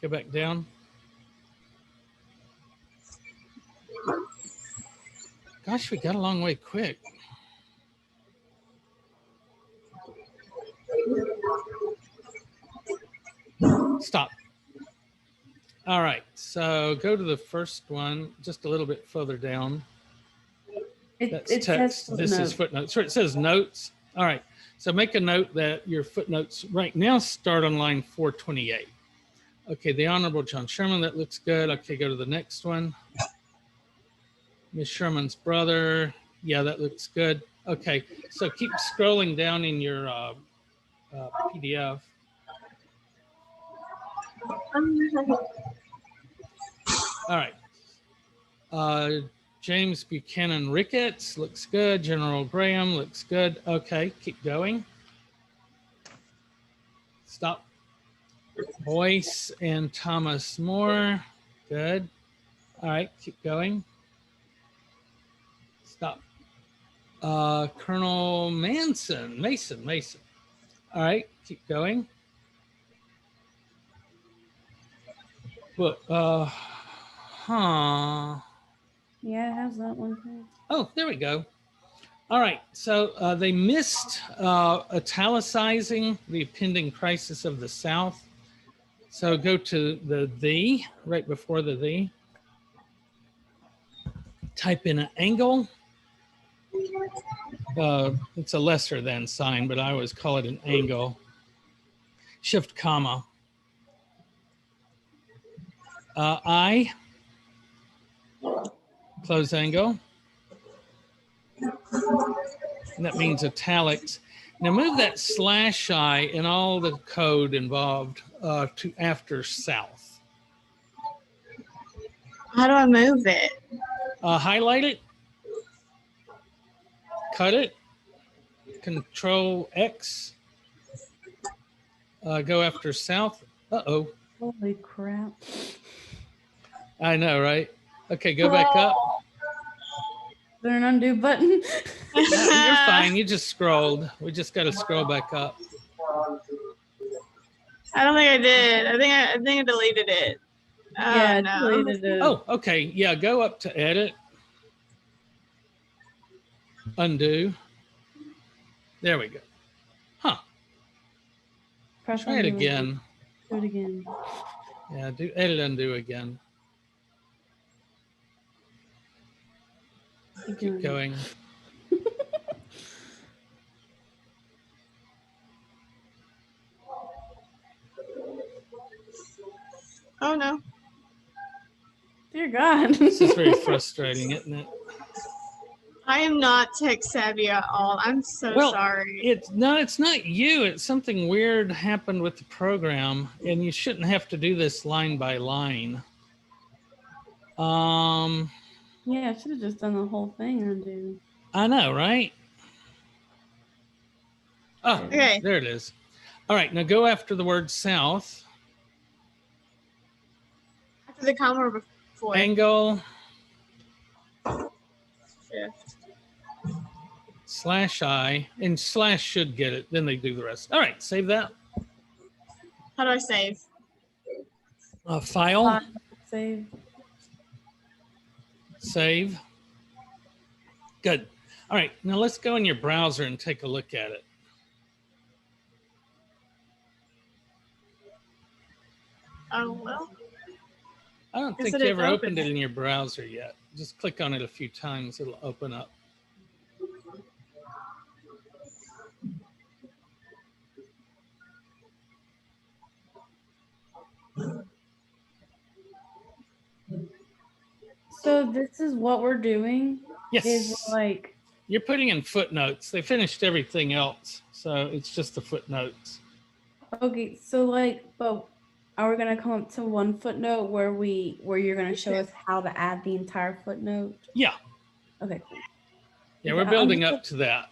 Go back down. Gosh, we got a long way quick. Stop. All right, so go to the first one, just a little bit further down. That's It text. says This is footnotes. So it says notes. All right, so make a note that your footnotes right now start on line 428. Okay, the Honorable John Sherman, that looks good. Okay, go to the next one. Miss Sherman's brother. Yeah, that looks good. Okay, so keep scrolling down in your PDF. All right. James Buchanan Ricketts looks good. General Graham looks good. Okay, keep going. Stop. Boyce and Thomas More. Good. All right, keep going. Stop. Colonel Mason. All right, keep going. But, Yeah, it has that one too. Oh, there we go. All right, so they missed italicizing the impending crisis of the South. So go to the right before the. Type in an angle. It's a lesser than sign, but I always call it an angle. Shift comma. I. Close angle. And that means italics. Now move that /I and all the code involved to after South. How do I move it? Highlight it. Cut it. Control X. Go after South. Uh-oh. Holy crap. I know, right? Okay, go back up. Is there an undo button? You're fine. You just scrolled. We just got to scroll back up. I don't think I did. I think I deleted it. Yeah, No. deleted it. Oh, okay. Yeah, go up to edit. Undo. There we go. Huh. Press Try it undo. again. Do it again. Yeah, do edit undo again. Keep going. Oh no. Dear God. This is very frustrating, isn't it? I am not tech savvy at all. I'm so sorry. It's not you. It's something weird happened with the program, and you shouldn't have to do this line by line. Yeah, I should have just done the whole thing undo. I know, right? Oh, Okay. There it is. All right, now go after the word South. After the comma or before? Angle. Shift. /I, and / should get it. Then they do the rest. All right, save that. How do I save? File. Save. Save. Good. All right, now let's go in your browser and take a look at it. Oh, well. I don't Guess think it you didn't ever open opened it it. in your browser yet. Just click on it a few times, it'll open up. So this is what we're doing. Yes. Is like, You're putting in footnotes. They finished everything else, so it's just the footnotes. okay, so like, but are we gonna come up to one footnote where you're gonna show us how to add the entire footnote? Yeah, Okay, cool. yeah, we're I'm building just- up to that.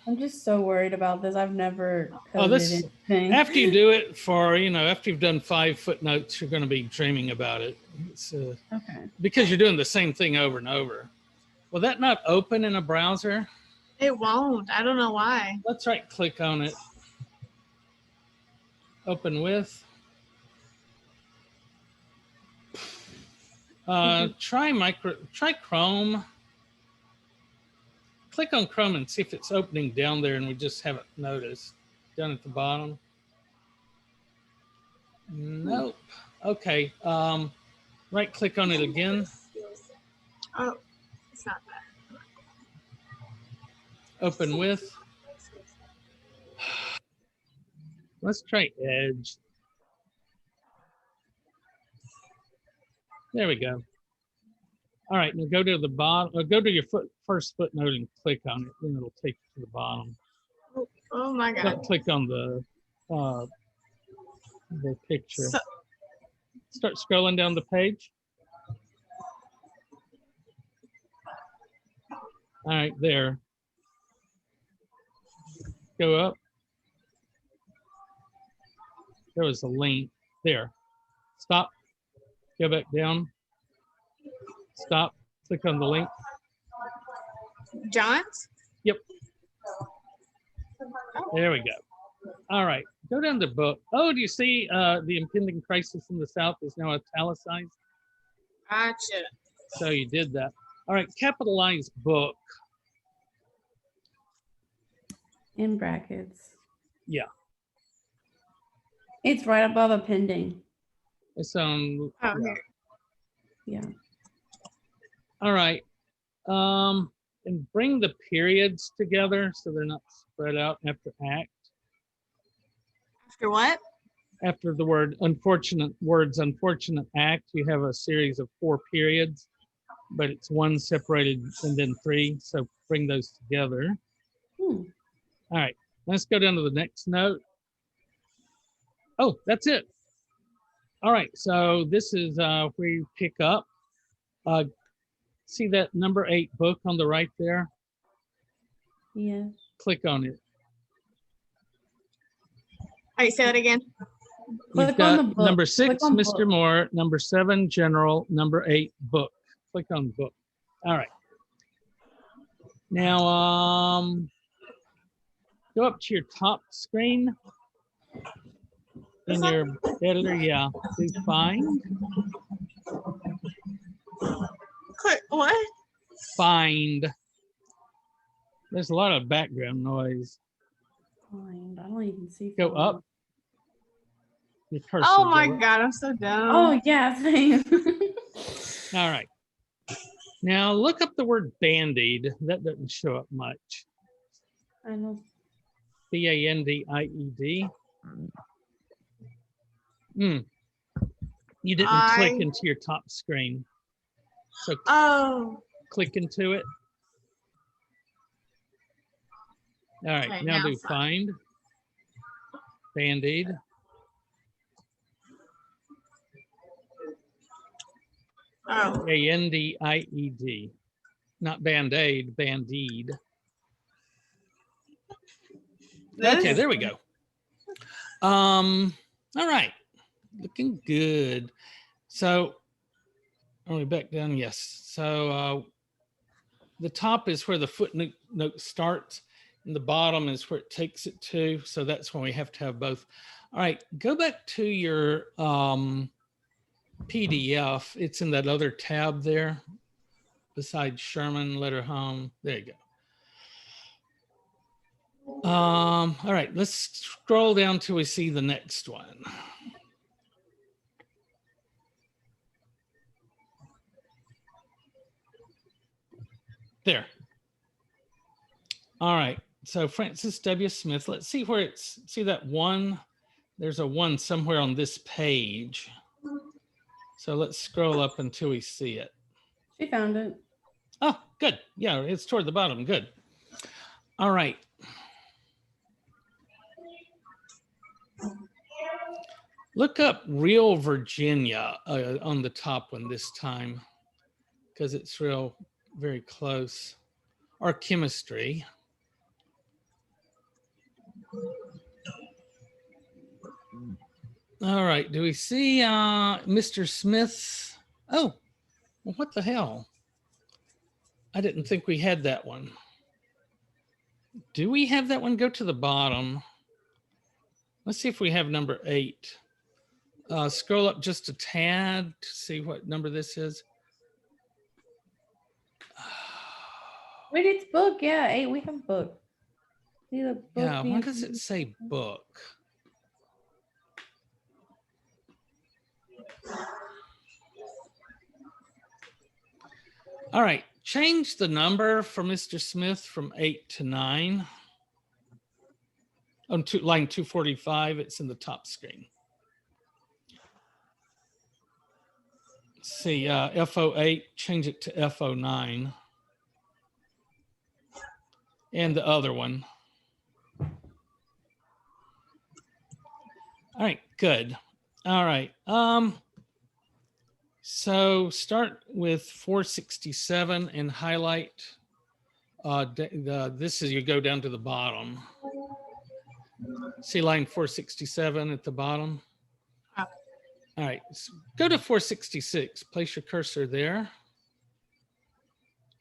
I'm just so worried about this. I've never Oh, coded this anything. after you do it for, after you've done 5 footnotes, you're going to be dreaming about it. It's, Okay. because you're doing the same thing over and over. Will that not open in a browser? It won't. I don't know why. Let's right click on it. Open with. Try Chrome. Click on Chrome and see if it's opening down there and we just haven't noticed. Down at the bottom. Nope. Okay. Right click on it again. Oh, it's not that. Open with. Let's try Edge. There we go. All right, now go to the bottom, or go to your first footnote and click on it, and it'll take you to the bottom. Oh my God. Don't click on the picture. So, Start scrolling down the page. All right, there. Go up. There was a link. There. Stop. Go back down. Stop. Click on the link. John's? Yep. There we go. All right. Go down to book. Oh, do you see the impending crisis in the South is now italicized? Gotcha. So you did that. All right. Capitalize book. In brackets. Yeah. It's right above appending. It's on. Oh, Yeah. Yeah. All right. And bring the periods together so they're not spread out after act. After what? After the word unfortunate act, you have a series of 4 periods, but it's 1 separated and then 3. So bring those together. Hmm. All right, let's go down to the next note. Oh, that's it. All right, so this is where you pick up. See that number 8 book on the right there? Yeah. Click on it. Hey, say that again. You've Click on got the book. number 6, Click on Mr. book. Moore, number 7, general, number 8, book. Click on book. All right. Now, go up to your top screen in your editor. Yeah, do find. Click what? Find. There's a lot of background noise. Find. I don't even see. Go find. up. Your cursor Oh my go up. God, I'm so dumb. Oh yeah, same. All right. Now look up the word bandied. That doesn't show up much. I know. Bandied. You didn't click into your top screen. So Oh. click into it. All right, Okay, now now do find. Bandied. Oh. Bandied. Not band-aid, bandied. Okay, there we go. All right, looking good. So, are we back down? Yes. So the top is where the footnote starts, and the bottom is where it takes it to. So that's when we have to have both. All right, go back to your PDF. It's in that other tab there. besides Sherman, let her home. There you go. All right, let's scroll down till we see the next one. There. All right, so Francis W. Smith, let's see where it's, see that one? There's a one somewhere on this page. So let's scroll up until we see it. She found it. Oh, good. Yeah, it's toward the bottom. Good. All right. Look up Real Virginia on the top one this time, because it's real, very close. Or chemistry. All right. Do we see Mr. Smith's? Oh, well, what the hell? I didn't think we had that one. Do we have that one? Go to the bottom. Let's see if we have number 8. Scroll up just a tad to see what number this is. Wait, it's book. Yeah, 8. We have book. See the book. Yeah, why does it say book? All right, change the number for Mr. Smith from 8 to 9. On line 245, it's in the top screen. Let's see, FO8, change it to FO9. And the other one. All right, good. All right. So start with 467 and highlight. This is, you go down to the bottom. See line 467 at the bottom? Oh. All right, so go to 466. Place your cursor there.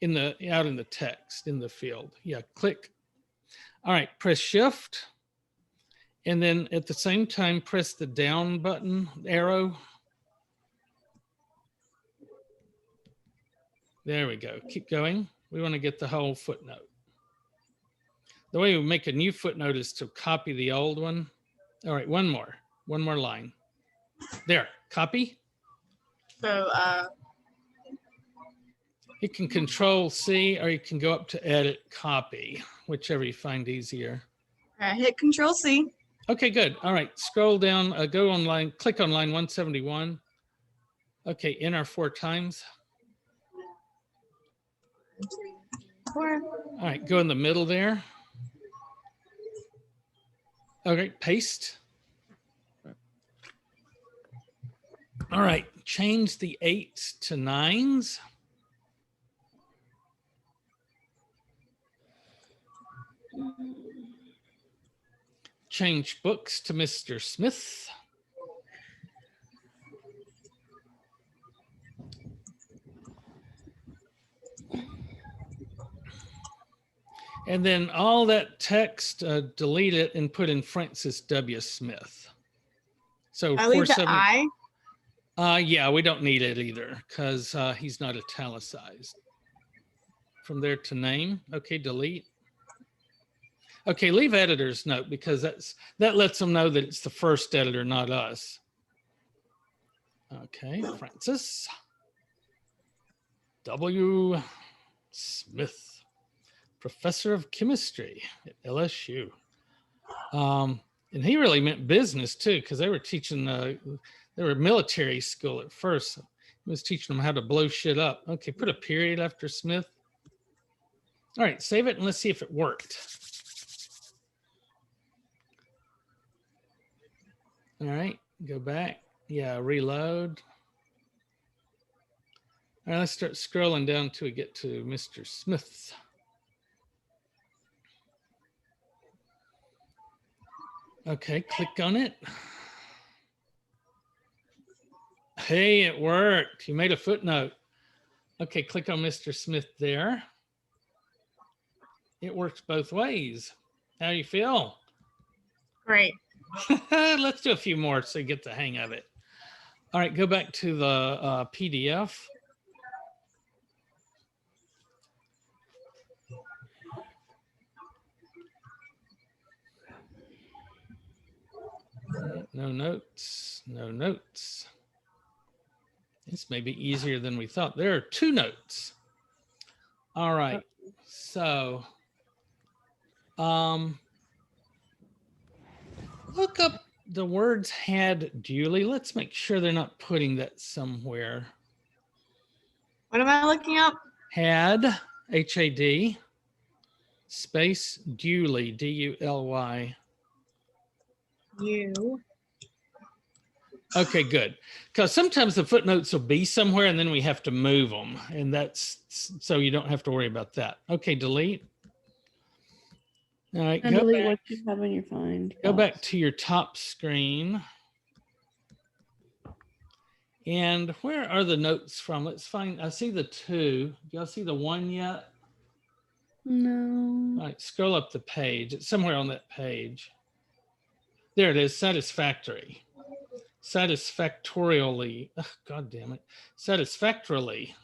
Out in the text, in the field. Yeah, click. All right, press shift. And then at the same time, press the down button, arrow. There we go. Keep going. We want to get the whole footnote. The way we make a new footnote is to copy the old one. All right, one more line. There, copy. So, You can Control C, or you can go up to edit copy, whichever you find easier. hit Control C. Okay, good. All right, scroll down, go online, click on line 171. Okay, enter 4 times. 4. All right, go in the middle there. Okay, paste. All right, change the 8s to 9s. Change books to Mr. Smith. And then all that text, delete it and put in Francis W. Smith. So I leave the 47 I. Yeah, we don't need it either because he's not italicized. From there to name. Okay, delete. Okay, leave editor's note because that lets them know that it's the first editor, not us. Okay, Francis W. Smith, professor of chemistry at LSU. And he really meant business too, because they were teaching, they were military school at first. He was teaching them how to blow shit up. Okay, put a period after Smith. All right, save it and let's see if it worked. All right, go back. Yeah, reload. All right, let's start scrolling down till we get to Mr. Smith. Okay, click on it. Hey, it worked. You made a footnote. Okay, click on Mr. Smith there. It works both ways. How do you feel? Great. Let's do a few more so you get the hang of it. All right, go back to the PDF. No notes, no notes. This may be easier than we thought. There are 2 notes. All right. So, look up the words had duly. Let's make sure they're not putting that somewhere. What am I looking up? Had, H-A-D, space duly, D-U-L-Y. You. Okay, good. Because sometimes the footnotes will be somewhere and then we have to move them. And that's so you don't have to worry about that. Okay, delete. All right, And go delete back, what you have in your find. go back box. to your top screen. And where are the notes from? Let's find, I see the 2. Do y'all see the 1 yet? No. All right, scroll up the page. It's somewhere on that page. There it is, satisfactory. Satisfactorially. Oh, God damn it. Satisfactorily.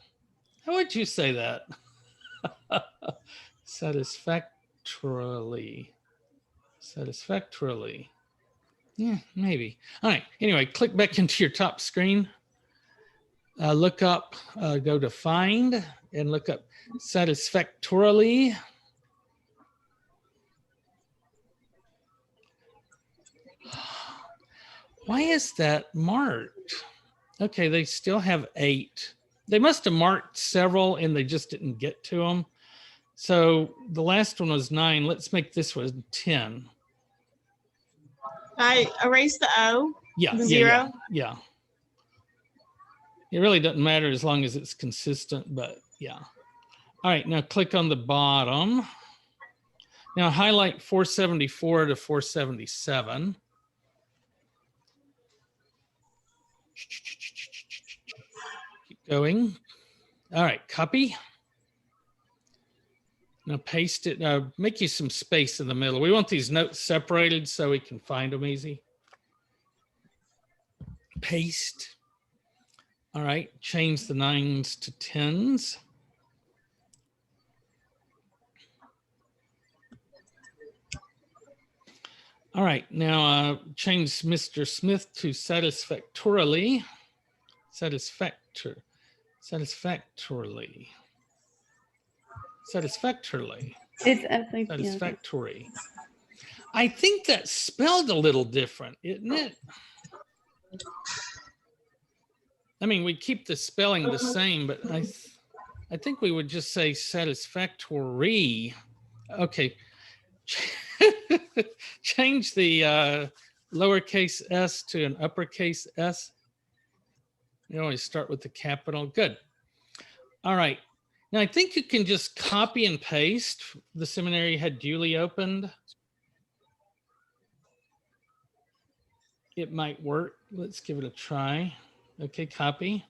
How would you say that? Satisfactorily. Satisfactorily. Yeah, maybe. All right. Anyway, click back into your top screen. Look up, go to find and look up satisfactorily. Why is that marked? Okay, they still have 8. They must have marked several and they just didn't get to them. So the last one was 9. Let's make this one 10. I erased the O. Yeah. 0. Yeah. It really doesn't matter as long as it's consistent, but yeah. All right, now click on the bottom. Now highlight 474 to 477. Keep going. All right, copy. Now paste it, make you some space in the middle. We want these notes separated so we can find them easy. Paste. All right, change the 9s to 10s. All right, now change Mr. Smith to satisfactorily. Satisfactorily. Satisfactorily. It's SAT. Satisfactory. I think that's spelled a little different, isn't it? I mean, we keep the spelling the same, but I think we would just say satisfactory. Okay. Change the lowercase s to an uppercase s. You always start with the capital. Good. All right. Now, I think you can just copy and paste. The seminary had duly opened. It might work. Let's give it a try. Okay, copy.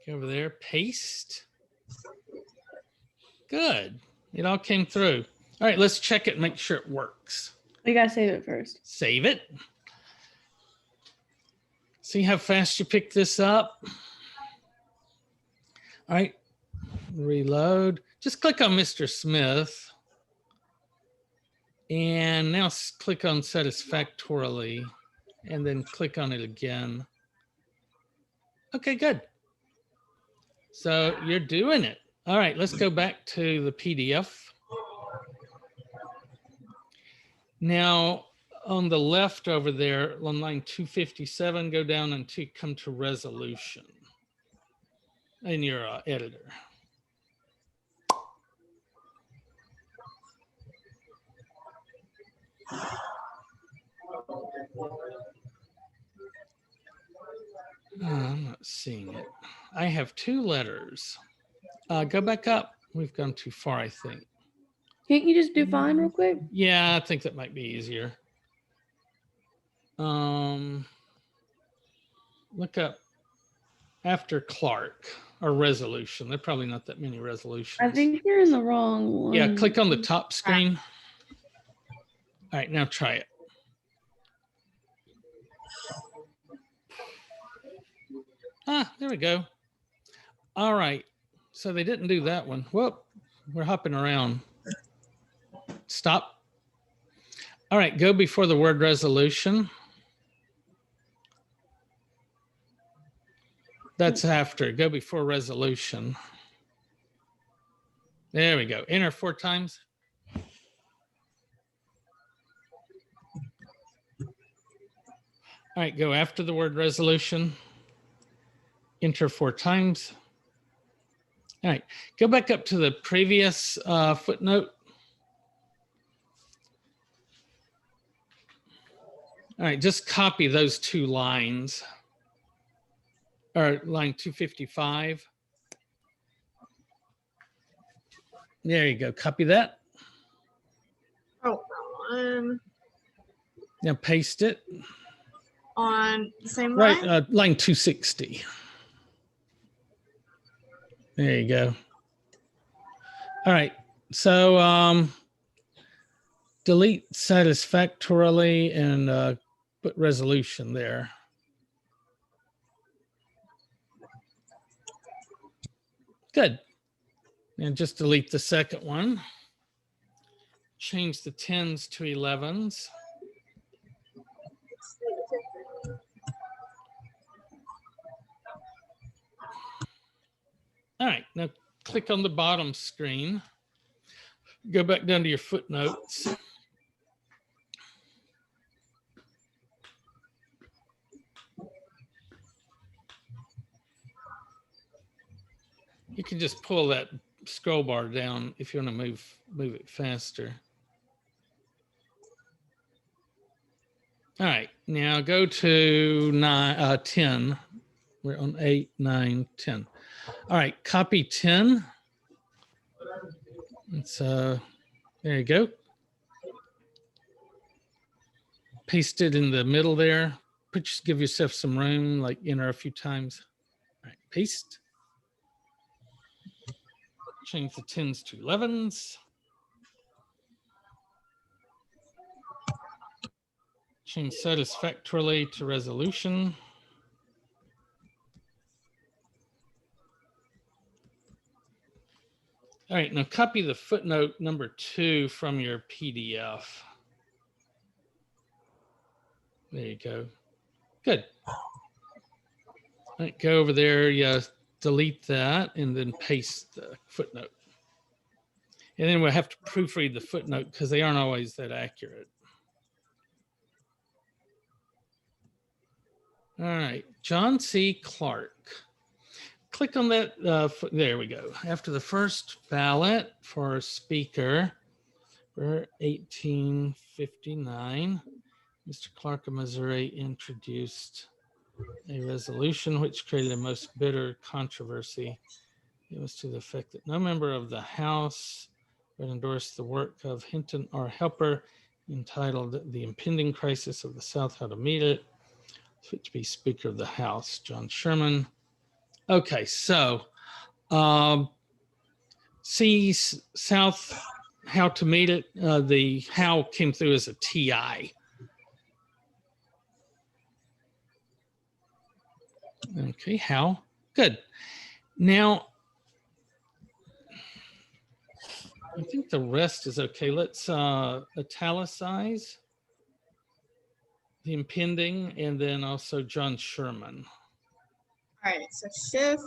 Go over there, paste. Good. It all came through. All right, let's check it and make sure it works. We gotta save it first. Save it. See how fast you pick this up? All right, reload. Just click on Mr. Smith. And now click on satisfactorily and then click on it again. Okay, good. So you're doing it. All right, let's go back to the PDF. Now, on the left over there, on line 257, go down until you come to resolution in your editor. I'm not seeing it. I have 2 letters. Go back up. We've gone too far, I think. Can't you just do fine real quick? Yeah, I think that might be easier. Look up after Clark or resolution. There are probably not that many resolutions. I think you're in the wrong one. Yeah, click on the top screen. All right, now try it. Ah, there we go. All right. So they didn't do that one. Whoop, we're hopping around. Stop. All right, go before the word resolution. That's after. Go before resolution. There we go. Enter 4 times. All right, go after the word resolution. Enter 4 times. All right, go back up to the previous footnote. All right, just copy those 2 lines. Or line 255. There you go. Copy that. Oh, Now paste it. on the same Right, line? line 260. There you go. All right. So delete satisfactorily and put resolution there. Good. And just delete the second one. Change the 10s to 11s. All right, now click on the bottom screen. Go back down to your footnotes. You can just pull that scroll bar down if you want to move it faster. All right, now go to 10. We're on 8, 9, 10. All right, copy 10. So there you go. Paste it in the middle there. Give yourself some room, like enter a few times. All right, paste. Change the 10s to 11s. Change satisfactorily to resolution. All right, now copy the footnote number 2 from your PDF. There you go. Good. All right, go over there, delete that, and then paste the footnote. And then we'll have to proofread the footnote because they aren't always that accurate. All right, John C. Clark. Click on that. There we go. After the first ballot for speaker for 1859, Mr. Clark of Missouri introduced a resolution which created a most bitter controversy. It was to the effect that no member of the House would endorse the work of Hinton R. Helper entitled The Impending Crisis of the South, How to Meet It, which be Speaker of the House, John Sherman. Okay, so see South, How to Meet It. The how came through as a TI. Okay, how? Good. Now, I think the rest is okay. Let's italicize the impending and then also John Sherman. All right, so shift.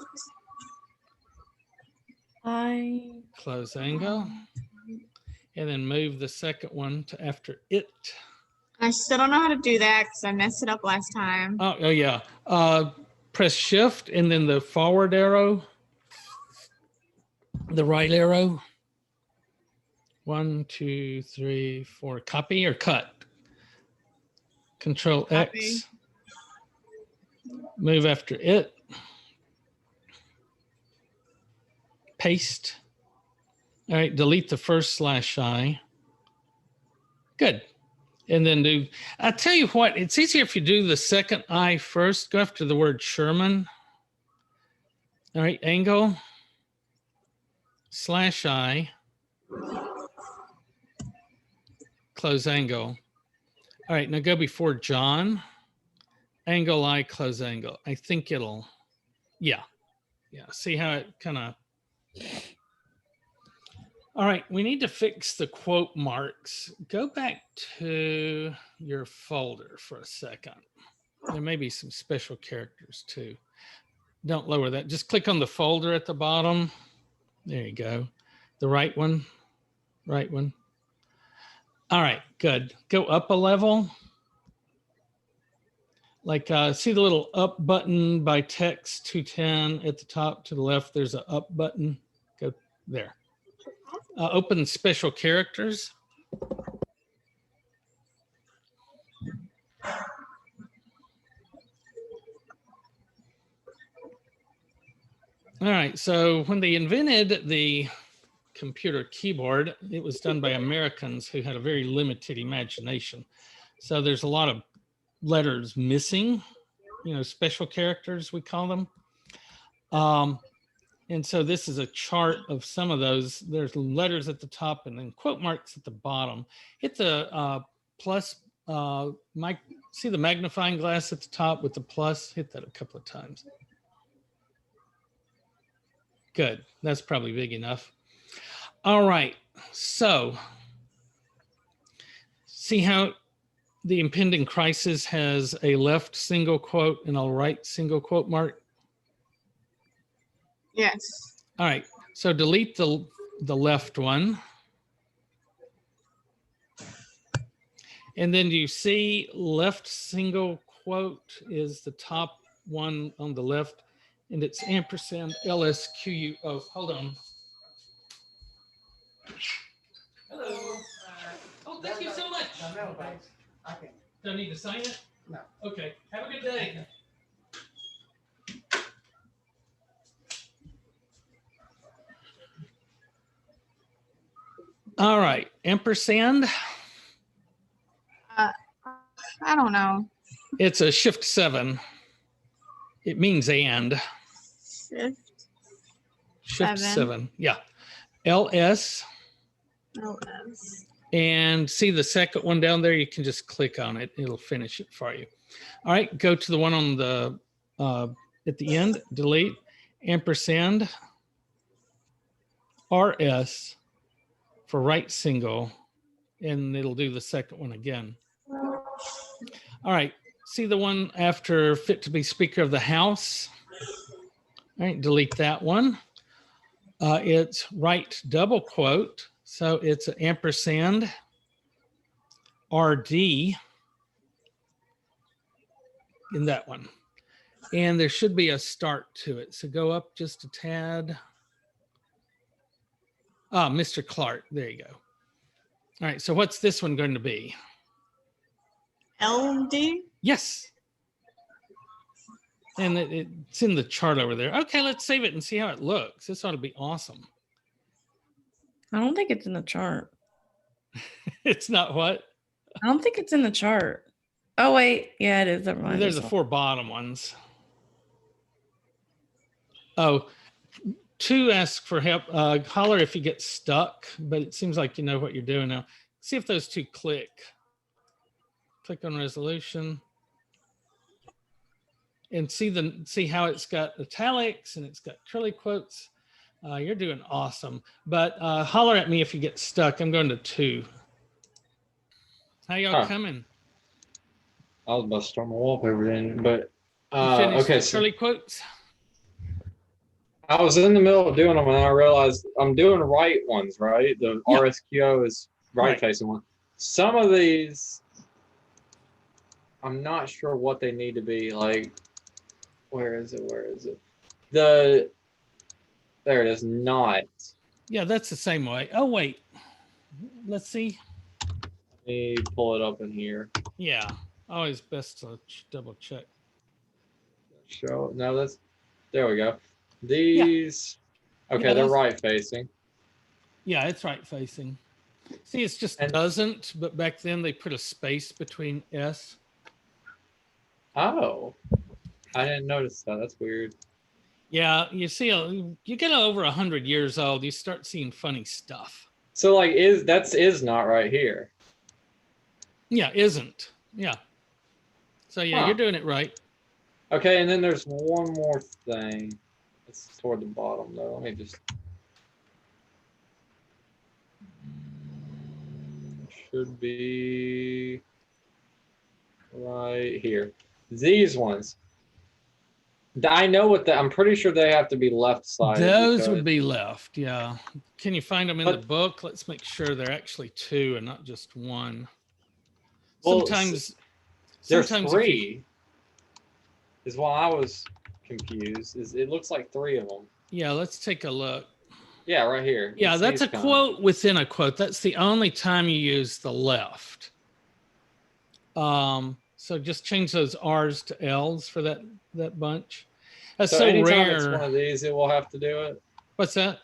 Close angle. And then move the second one to after it. I still don't know how to do that because I messed it up last time. Oh yeah. Press shift and then the forward arrow, the right arrow. 1, 2, 3, 4. Copy or cut? Control Copy. X. Move after it. Paste. All right, delete the first /I. Good. And then I'll tell you what, it's easier if you do the second I first. Go after the word Sherman. All right, angle, /I, close angle. All right, now go before John, angle I, close angle. I think it'll, yeah. See how it kind of, All right, we need to fix the quote marks. Go back to your folder for a second. There may be some special characters too. Don't lower that. Just click on the folder at the bottom. There you go. The right one. Right one. All right, good. Go up a level. Like see the little up button by text 210 at the top to the left. There's an up button. Go there. Open special characters. All right, so when they invented the computer keyboard, it was done by Americans who had a very limited imagination. So there's a lot of letters missing, special characters, we call them. And so this is a chart of some of those. There's letters at the top and then quote marks at the bottom. Hit the plus, see the magnifying glass at the top with the plus? Hit that a couple of times. Good, that's probably big enough. All right, so see how the impending crisis has a left single quote and a right single quote mark? Yes. All right, so delete the left one. And then you see left single quote is the top one on the left, and it's ampersand LSQUO. Hold on. Hello. Oh, thank you so much. No, thanks. I can. Do I need to sign it? No. Okay, have a good day. All right, ampersand. I don't know. It's a shift 7. It means and. Shift 7. Yeah. LS. LS. And see the second one down there? You can just click on it. It'll finish it for you. All right, go to the one on the at the end. Delete ampersand RS for right single, and it'll do the second one again. All right, see the one after fit to be Speaker of the House? All right, delete that one. It's right double quote, so it's an ampersand RD in that one. And there should be a start to it, so go up just a tad. Mr. Clark, there you go. All right, so what's this one going to be? LD? Yes. And it's in the chart over there. Okay, let's save it and see how it looks. This ought to be awesome. I don't think it's in the chart. It's not what? I don't think it's in the chart. Oh, wait. Yeah, it is. Never mind. There's the 4 bottom ones. Oh, 2 ask for help. Holler if you get stuck, but it seems like you know what you're doing now. See if those 2 click. Click on resolution. And see how it's got italics and it's got curly quotes. You're doing awesome. But holler at me if you get stuck. I'm going to 2. How y'all coming? I was about to start my wallpaper in, but You finished okay. the So curly quotes? I was in the middle of doing them and I realized I'm doing right ones, right? The Yeah. RSQO is right facing one. Some of these, I'm not sure what they need to be. Like, where is it? Where is it? There it is. Not. Yeah, that's the same way. Oh, wait. Let's see. Let me pull it up in here. Yeah, always best to double check. Show. No, that's. There we go. These. Okay, Yeah, they're those- right facing. Yeah, it's right facing. See, it's just And- doesn't, but back then they put a space between S. Oh, I didn't notice that. That's weird. Yeah, you see, you get over 100 years old, you start seeing funny stuff. So like, is not right here. Yeah, isn't. Yeah. So yeah, Huh. you're doing it right. Okay, and then there's one more thing. It's toward the bottom though. Let me just. should be right here. These ones. I know what I'm pretty sure they have to be left-sided. Those because, would be left. Yeah. Can you find them in the But- book? Let's make sure they're actually two and not just one. Well, Sometimes there's if you- three. Is why I was confused. Is it looks like three of them. yeah, let's take a look. Yeah, right here. Yeah, It's that's a these kind. quote within a quote. That's the only time you use the left. So just change those R's to L's for that bunch. That's so anytime it's one rare. of these, it will have to do it. What's that?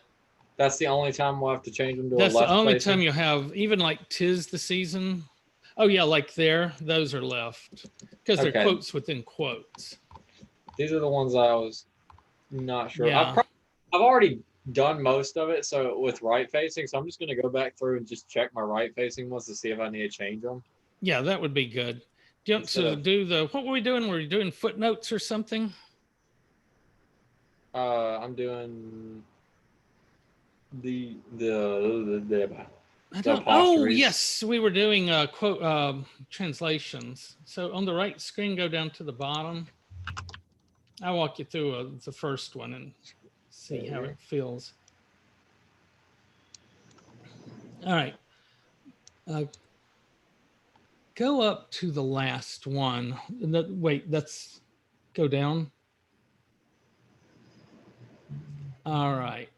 That's the only time we'll have to change them to That's a left the only facing. time you have, even like 'tis the season. Oh yeah, like there, those are left because they're Okay. quotes within quotes. These are the ones I was not sure. Yeah. I've already done most of it, so with right facing. So I'm just gonna go back through and just check my right facing ones to see if I need to change them. Yeah, that would be good. Do you want Instead to of- do what were we doing? Were we doing footnotes or something? I'm doing the I The don't. Oh apostrophes. yes, we were doing quote translations. So on the right screen, go down to the bottom. I'll walk you through the first one and see how it feels. All right. Go up to the last one. Wait, that's go down. All right.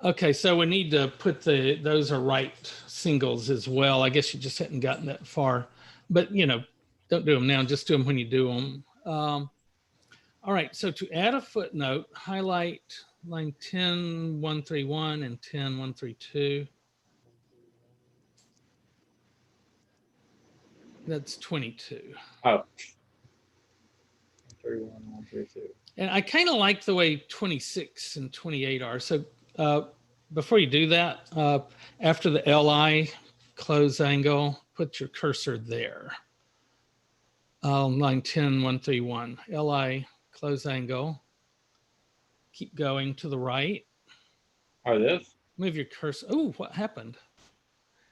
Okay, so we need to put those are right singles as well. I guess you just hadn't gotten that far, but don't do them now. Just do them when you do them. All right, so to add a footnote, highlight line 10.131 and 10.132. That's 22. Oh. 31, 132. And I kind of like the way 26 and 28 are. So before you do that, after the LI close angle, put your cursor there. Line 10.131, LI close angle. Keep going to the right. Oh, this? Move your cursor. Oh, what happened?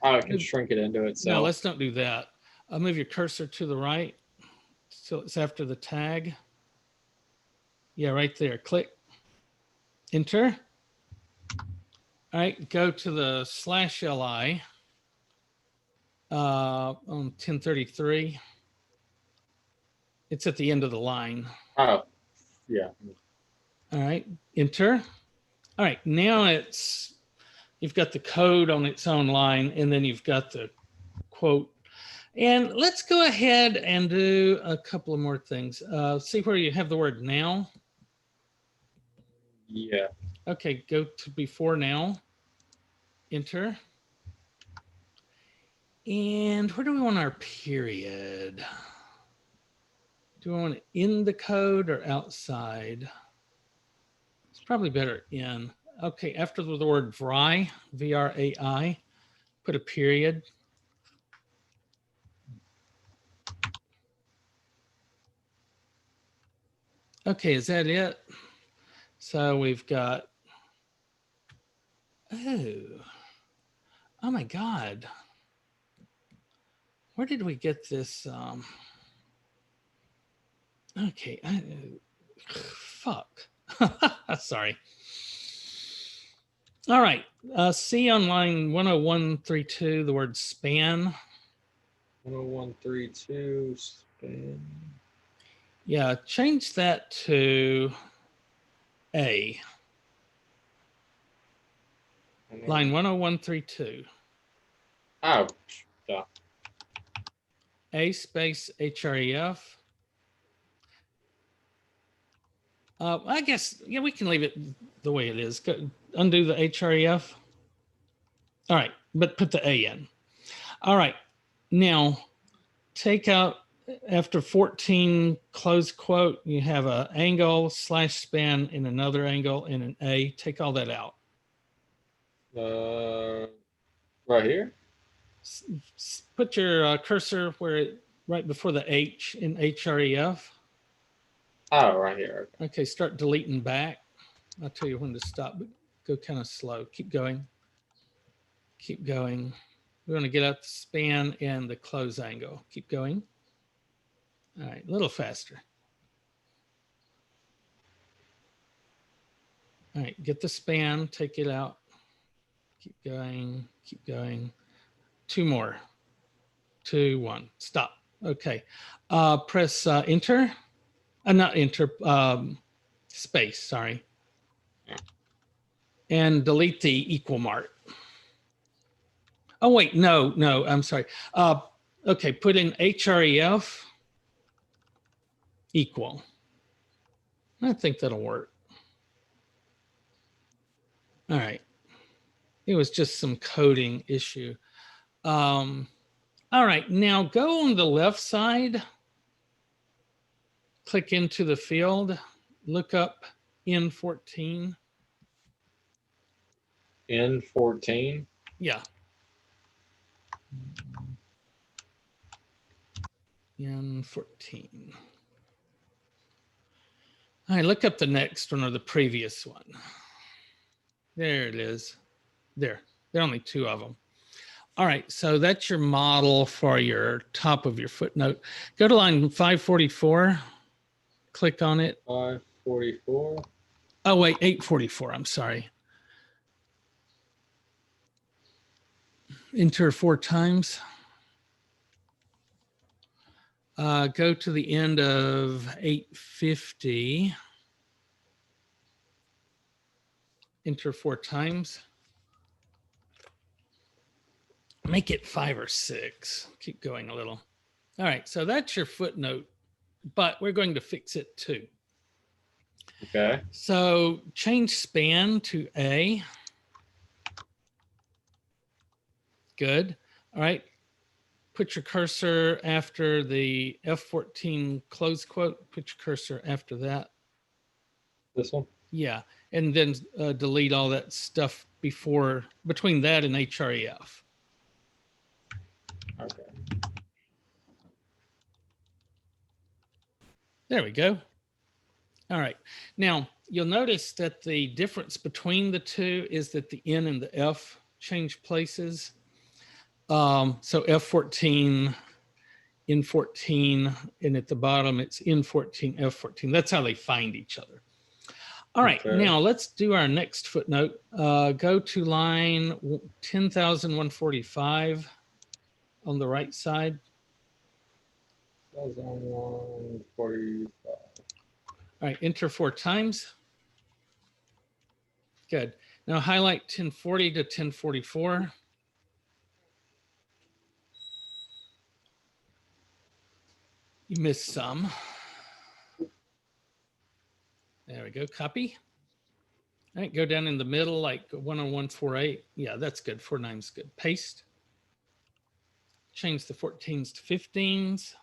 Oh, I can shrink it into itself. No, let's don't do that. Move your cursor to the right. So it's after the tag. Yeah, right there. Click. Enter. All right, go to the /li on 1033. It's at the end of the line. Oh, yeah. All right, enter. All right, now you've got the code on its own line, and then you've got the quote. And let's go ahead and do a couple of more things. See where you have the word now. Yeah. Okay, go to before now. Enter. And where do we want our period? Do we want it in the code or outside? It's probably better in. Okay, after the word VRAI, V-R-A-I, put a period. Okay, is that it? So we've got, oh my God. Where did we get this? Okay, fuck. Sorry. All right, see on line 10132, the word span. 10132 span. Yeah, change that to A. Line 10132. Oh, yeah. A space href. I guess, yeah, we can leave it the way it is. Undo the href. All right, but put the A in. All right, now take out, after 14 close quote, you have an angle /span in another angle and an A. Take all that out. Right here? Put your cursor right before the H in href. Oh, right here. Okay, start deleting back. I'll tell you when to stop, but go kind of slow. Keep going. Keep going. We want to get out the span and the close angle. Keep going. All right, a little faster. All right, get the span, take it out. Keep going, keep going. 2 more. 2, 1, stop. Okay, press enter. Not enter, space, sorry. And delete the equal mark. Oh, wait, no, I'm sorry. Okay, put in href equal. I think that'll work. All right. It was just some coding issue. All right, now go on the left side, click into the field, look up N14. N14. Yeah. N14. All right, look up the next one or the previous one. There it is. There are only 2 of them. All right, so that's your model for your top of your footnote. Go to line 544, click on it. 544. Oh, wait, 844, I'm sorry. Enter 4 times. Go to the end of 850. Enter 4 times. Make it 5 or 6. Keep going a little. All right, so that's your footnote, but we're going to fix it too. Okay. So change span to A. Good. All right. Put your cursor after the F14 close quote. Put your cursor after that. This one? Yeah. And then delete all that stuff between that and href. Okay. There we go. All right. Now, you'll notice that the difference between the two is that the N and the F change places. So F14, N14, and at the bottom it's N14, F14. That's how they find each other. All right, Okay. now let's do our next footnote. Go to line 10,145 on the right side. 145. All right, enter 4 times. Good. Now highlight 1040 to 1044. You missed some. There we go, copy. All right, go down in the middle like 10148. Yeah, that's good, 49 is good. Paste. Change the 14s to 15s.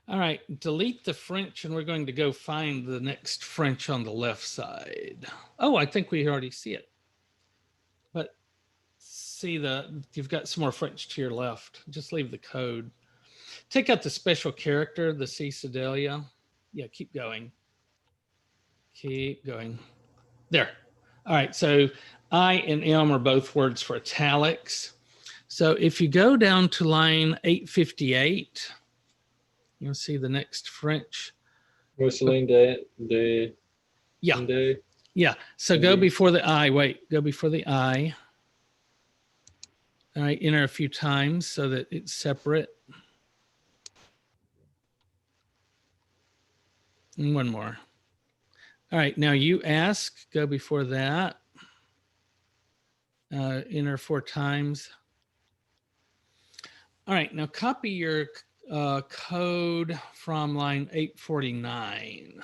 All right, delete the French and we're going to go find the next French on the left side. Oh, I think we already see it. But see you've got some more French to your left. Just leave the code. Take out the special character, the C Sedalia. Yeah, keep going. Keep going. There. All right, so I and M are both words for italics. So if you go down to line 858, you'll see the next French. Mousseline de. Yeah. De. Yeah. So go before the I. Wait, go before the I. All right, enter a few times so that it's separate. And one more. All right, now you ask, go before that. Enter 4 times. All right, now copy your code from line 849.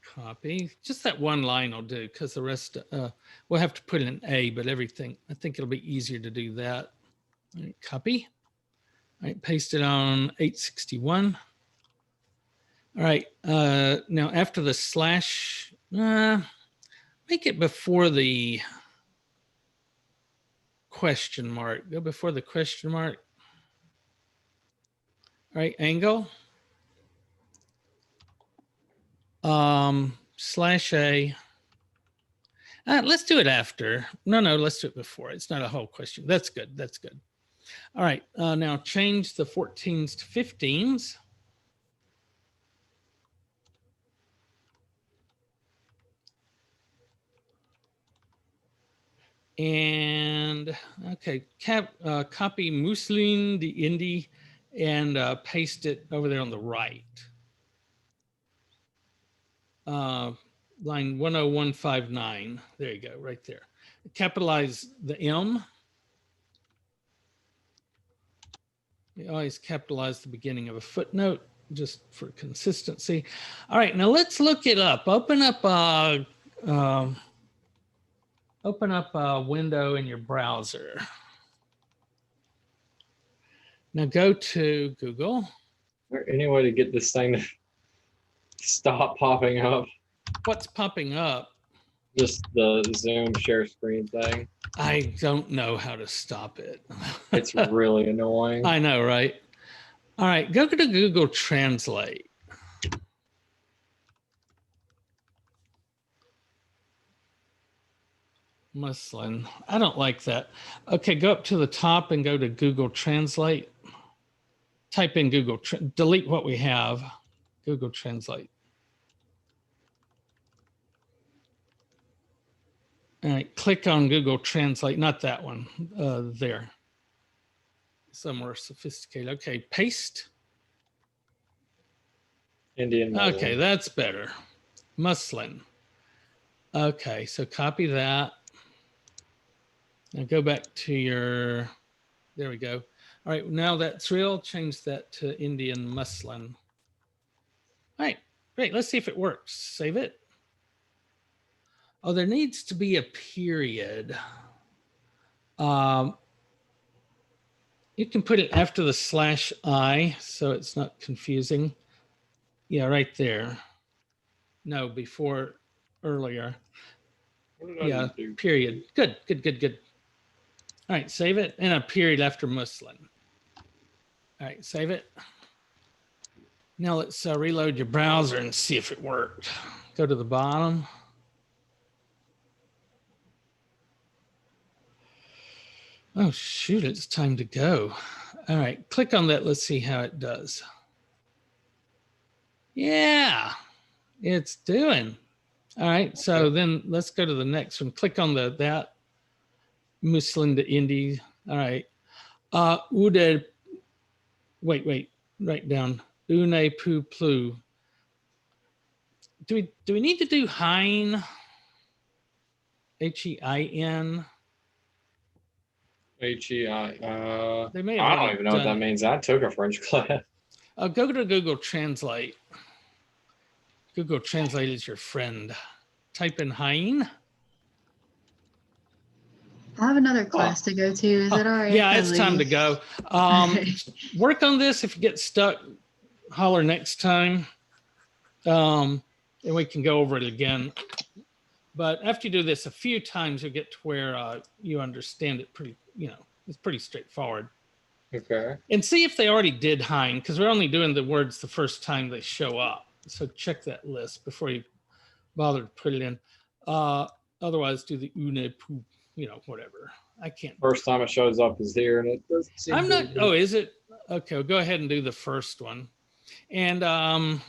Copy. Just that one line will do because the rest, we'll have to put in an A, but everything, I think it'll be easier to do that. All right, copy. All right, paste it on 861. All right, now after the slash, make it before the question mark. Go before the question mark. All right, angle. slash A. Let's do it after. No, let's do it before. It's not a whole question. That's good. That's good. All right. Now change the 14s to 15s. And okay, copy Muslin, the indie, and paste it over there on the right. Line 10159. There you go, right there. Capitalize the M. We always capitalize the beginning of a footnote just for consistency. All right, now let's look it up. Open up a window in your browser. Now go to Google. Is there any way to get this thing to stop popping up? What's popping up? Just the Zoom share screen thing. I don't know how to stop it. It's really annoying. I know, right? All right, go to Google Translate. Muslin. I don't like that. Okay, go up to the top and go to Google Translate. Type in Google, delete what we have. Google Translate. All right, click on Google Translate, not that one, there. Some more sophisticated. Okay, paste. Indian muslin. Okay, that's better. Muslin. Okay, so copy that. Now go back to your, there we go. All right, now that's real, change that to Indian muslin. All right, great, let's see if it works. Save it. Oh, there needs to be a period. You can put it after the /I so it's not confusing. Yeah, right there. No, before, earlier. Yeah, period. Good. All right, save it, and a period after muslin. All right, save it. Now let's reload your browser and see if it worked. Go to the bottom. Oh, shoot, it's time to go. All right, click on that. Let's see how it does. Yeah, it's doing. All right, so then let's go to the next one. Click on that muslin to indie. All right. Ude, wait, write down. Une pu plu. Do we need to do hein? H-E-I-N? H-E-I. They may have I don't already even know what that done it. means. I took a French class. Go to Google Translate. Google Translate is your friend. Type in hein. I have another class to go to. Is it all right? Yeah, if I it's time to leave? go. Work on this. If you get stuck, holler next time. And we can go over it again. But after you do this a few times, you'll get to where you understand it pretty, it's pretty straightforward. Okay. And see if they already did hein, because we're only doing the words the first time they show up. So check that list before you bother to put it in. Otherwise, do the une pou, whatever. I can't. First time it shows up is here, and it doesn't seem. I'm not. Oh, is it? Okay, well, go ahead and do the first one, and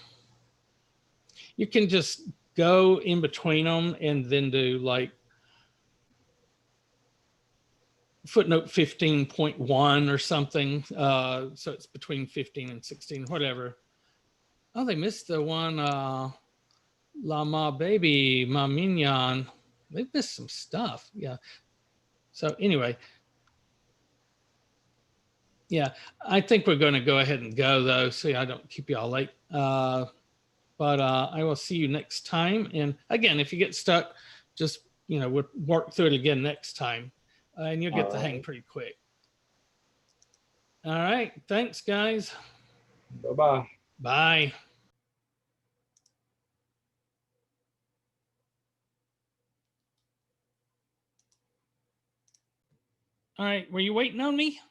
you can just go in between them and then do like footnote 15.1 or something. So it's between 15 and 16, whatever. Oh, they missed the one. La ma baby, ma mignon. They missed some stuff. Yeah. So anyway. Yeah, I think we're going to go ahead and go though, so I don't keep you all late. But I will see you next time. And again, if you get stuck, just, we'll work through it again next time. And you'll get the hang pretty quick. All right. Thanks, guys. Bye-bye. Bye. All right. Were you waiting on me?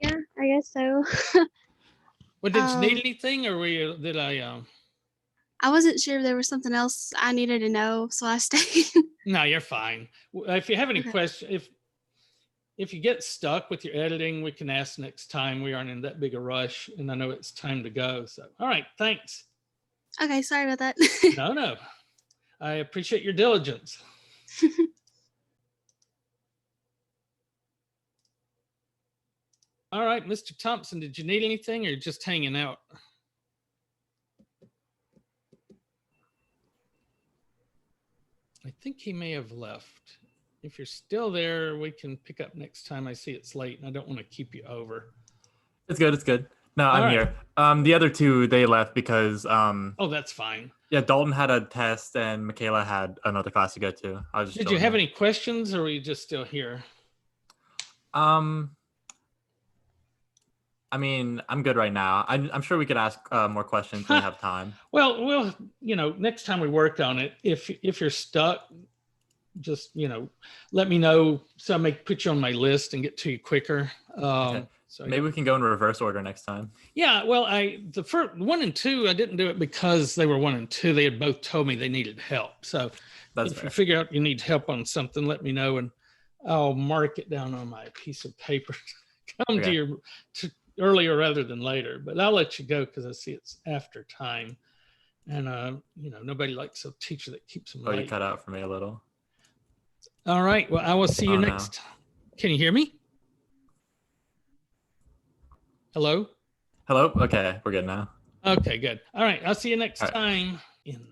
Yeah. I guess so. Well, did you need Um, anything, or did I? I wasn't sure if there was something else I needed to know, so I stayed. No, you're fine. If you have any Okay. questions, if you get stuck with your editing, we can ask next time. We aren't in that big a rush, and I know it's time to go. So, all right, thanks. Okay, sorry about that. No, I appreciate your diligence. All right, Mr. Thompson, did you need anything, or just hanging out? I think he may have left. If you're still there, we can pick up next time. I see it's late, and I don't want to keep you over. It's good. It's good. No, All I'm right. here. The other two, they left because Oh, that's fine. yeah, Dalton had a test and Michaela had another class to go to. I was just Did you chilling have here. any questions, or were you just still here? I mean, I'm good right now. I'm sure we could ask more questions when we have time. Well, next time we work on it, if you're stuck, just let me know so I may put you on my list and get to you quicker. Okay. So Maybe we can go in reverse order next time. yeah, well, the first 1 and 2, I didn't do it because they were 1 and 2. They had both told me they needed help. So That's if fair. you figure out you need help on something, let me know, and I'll mark it down on my piece of paper. Come Okay. to you earlier rather than later, but I'll let you go because I see it's after time, and nobody likes a teacher that keeps them Oh, you late. cut out for me a little. All right, well, I will see you Oh, no. next. Can you hear me? Hello? Hello? Okay, we're good now. Okay, good. All right, I'll see you next All right. time in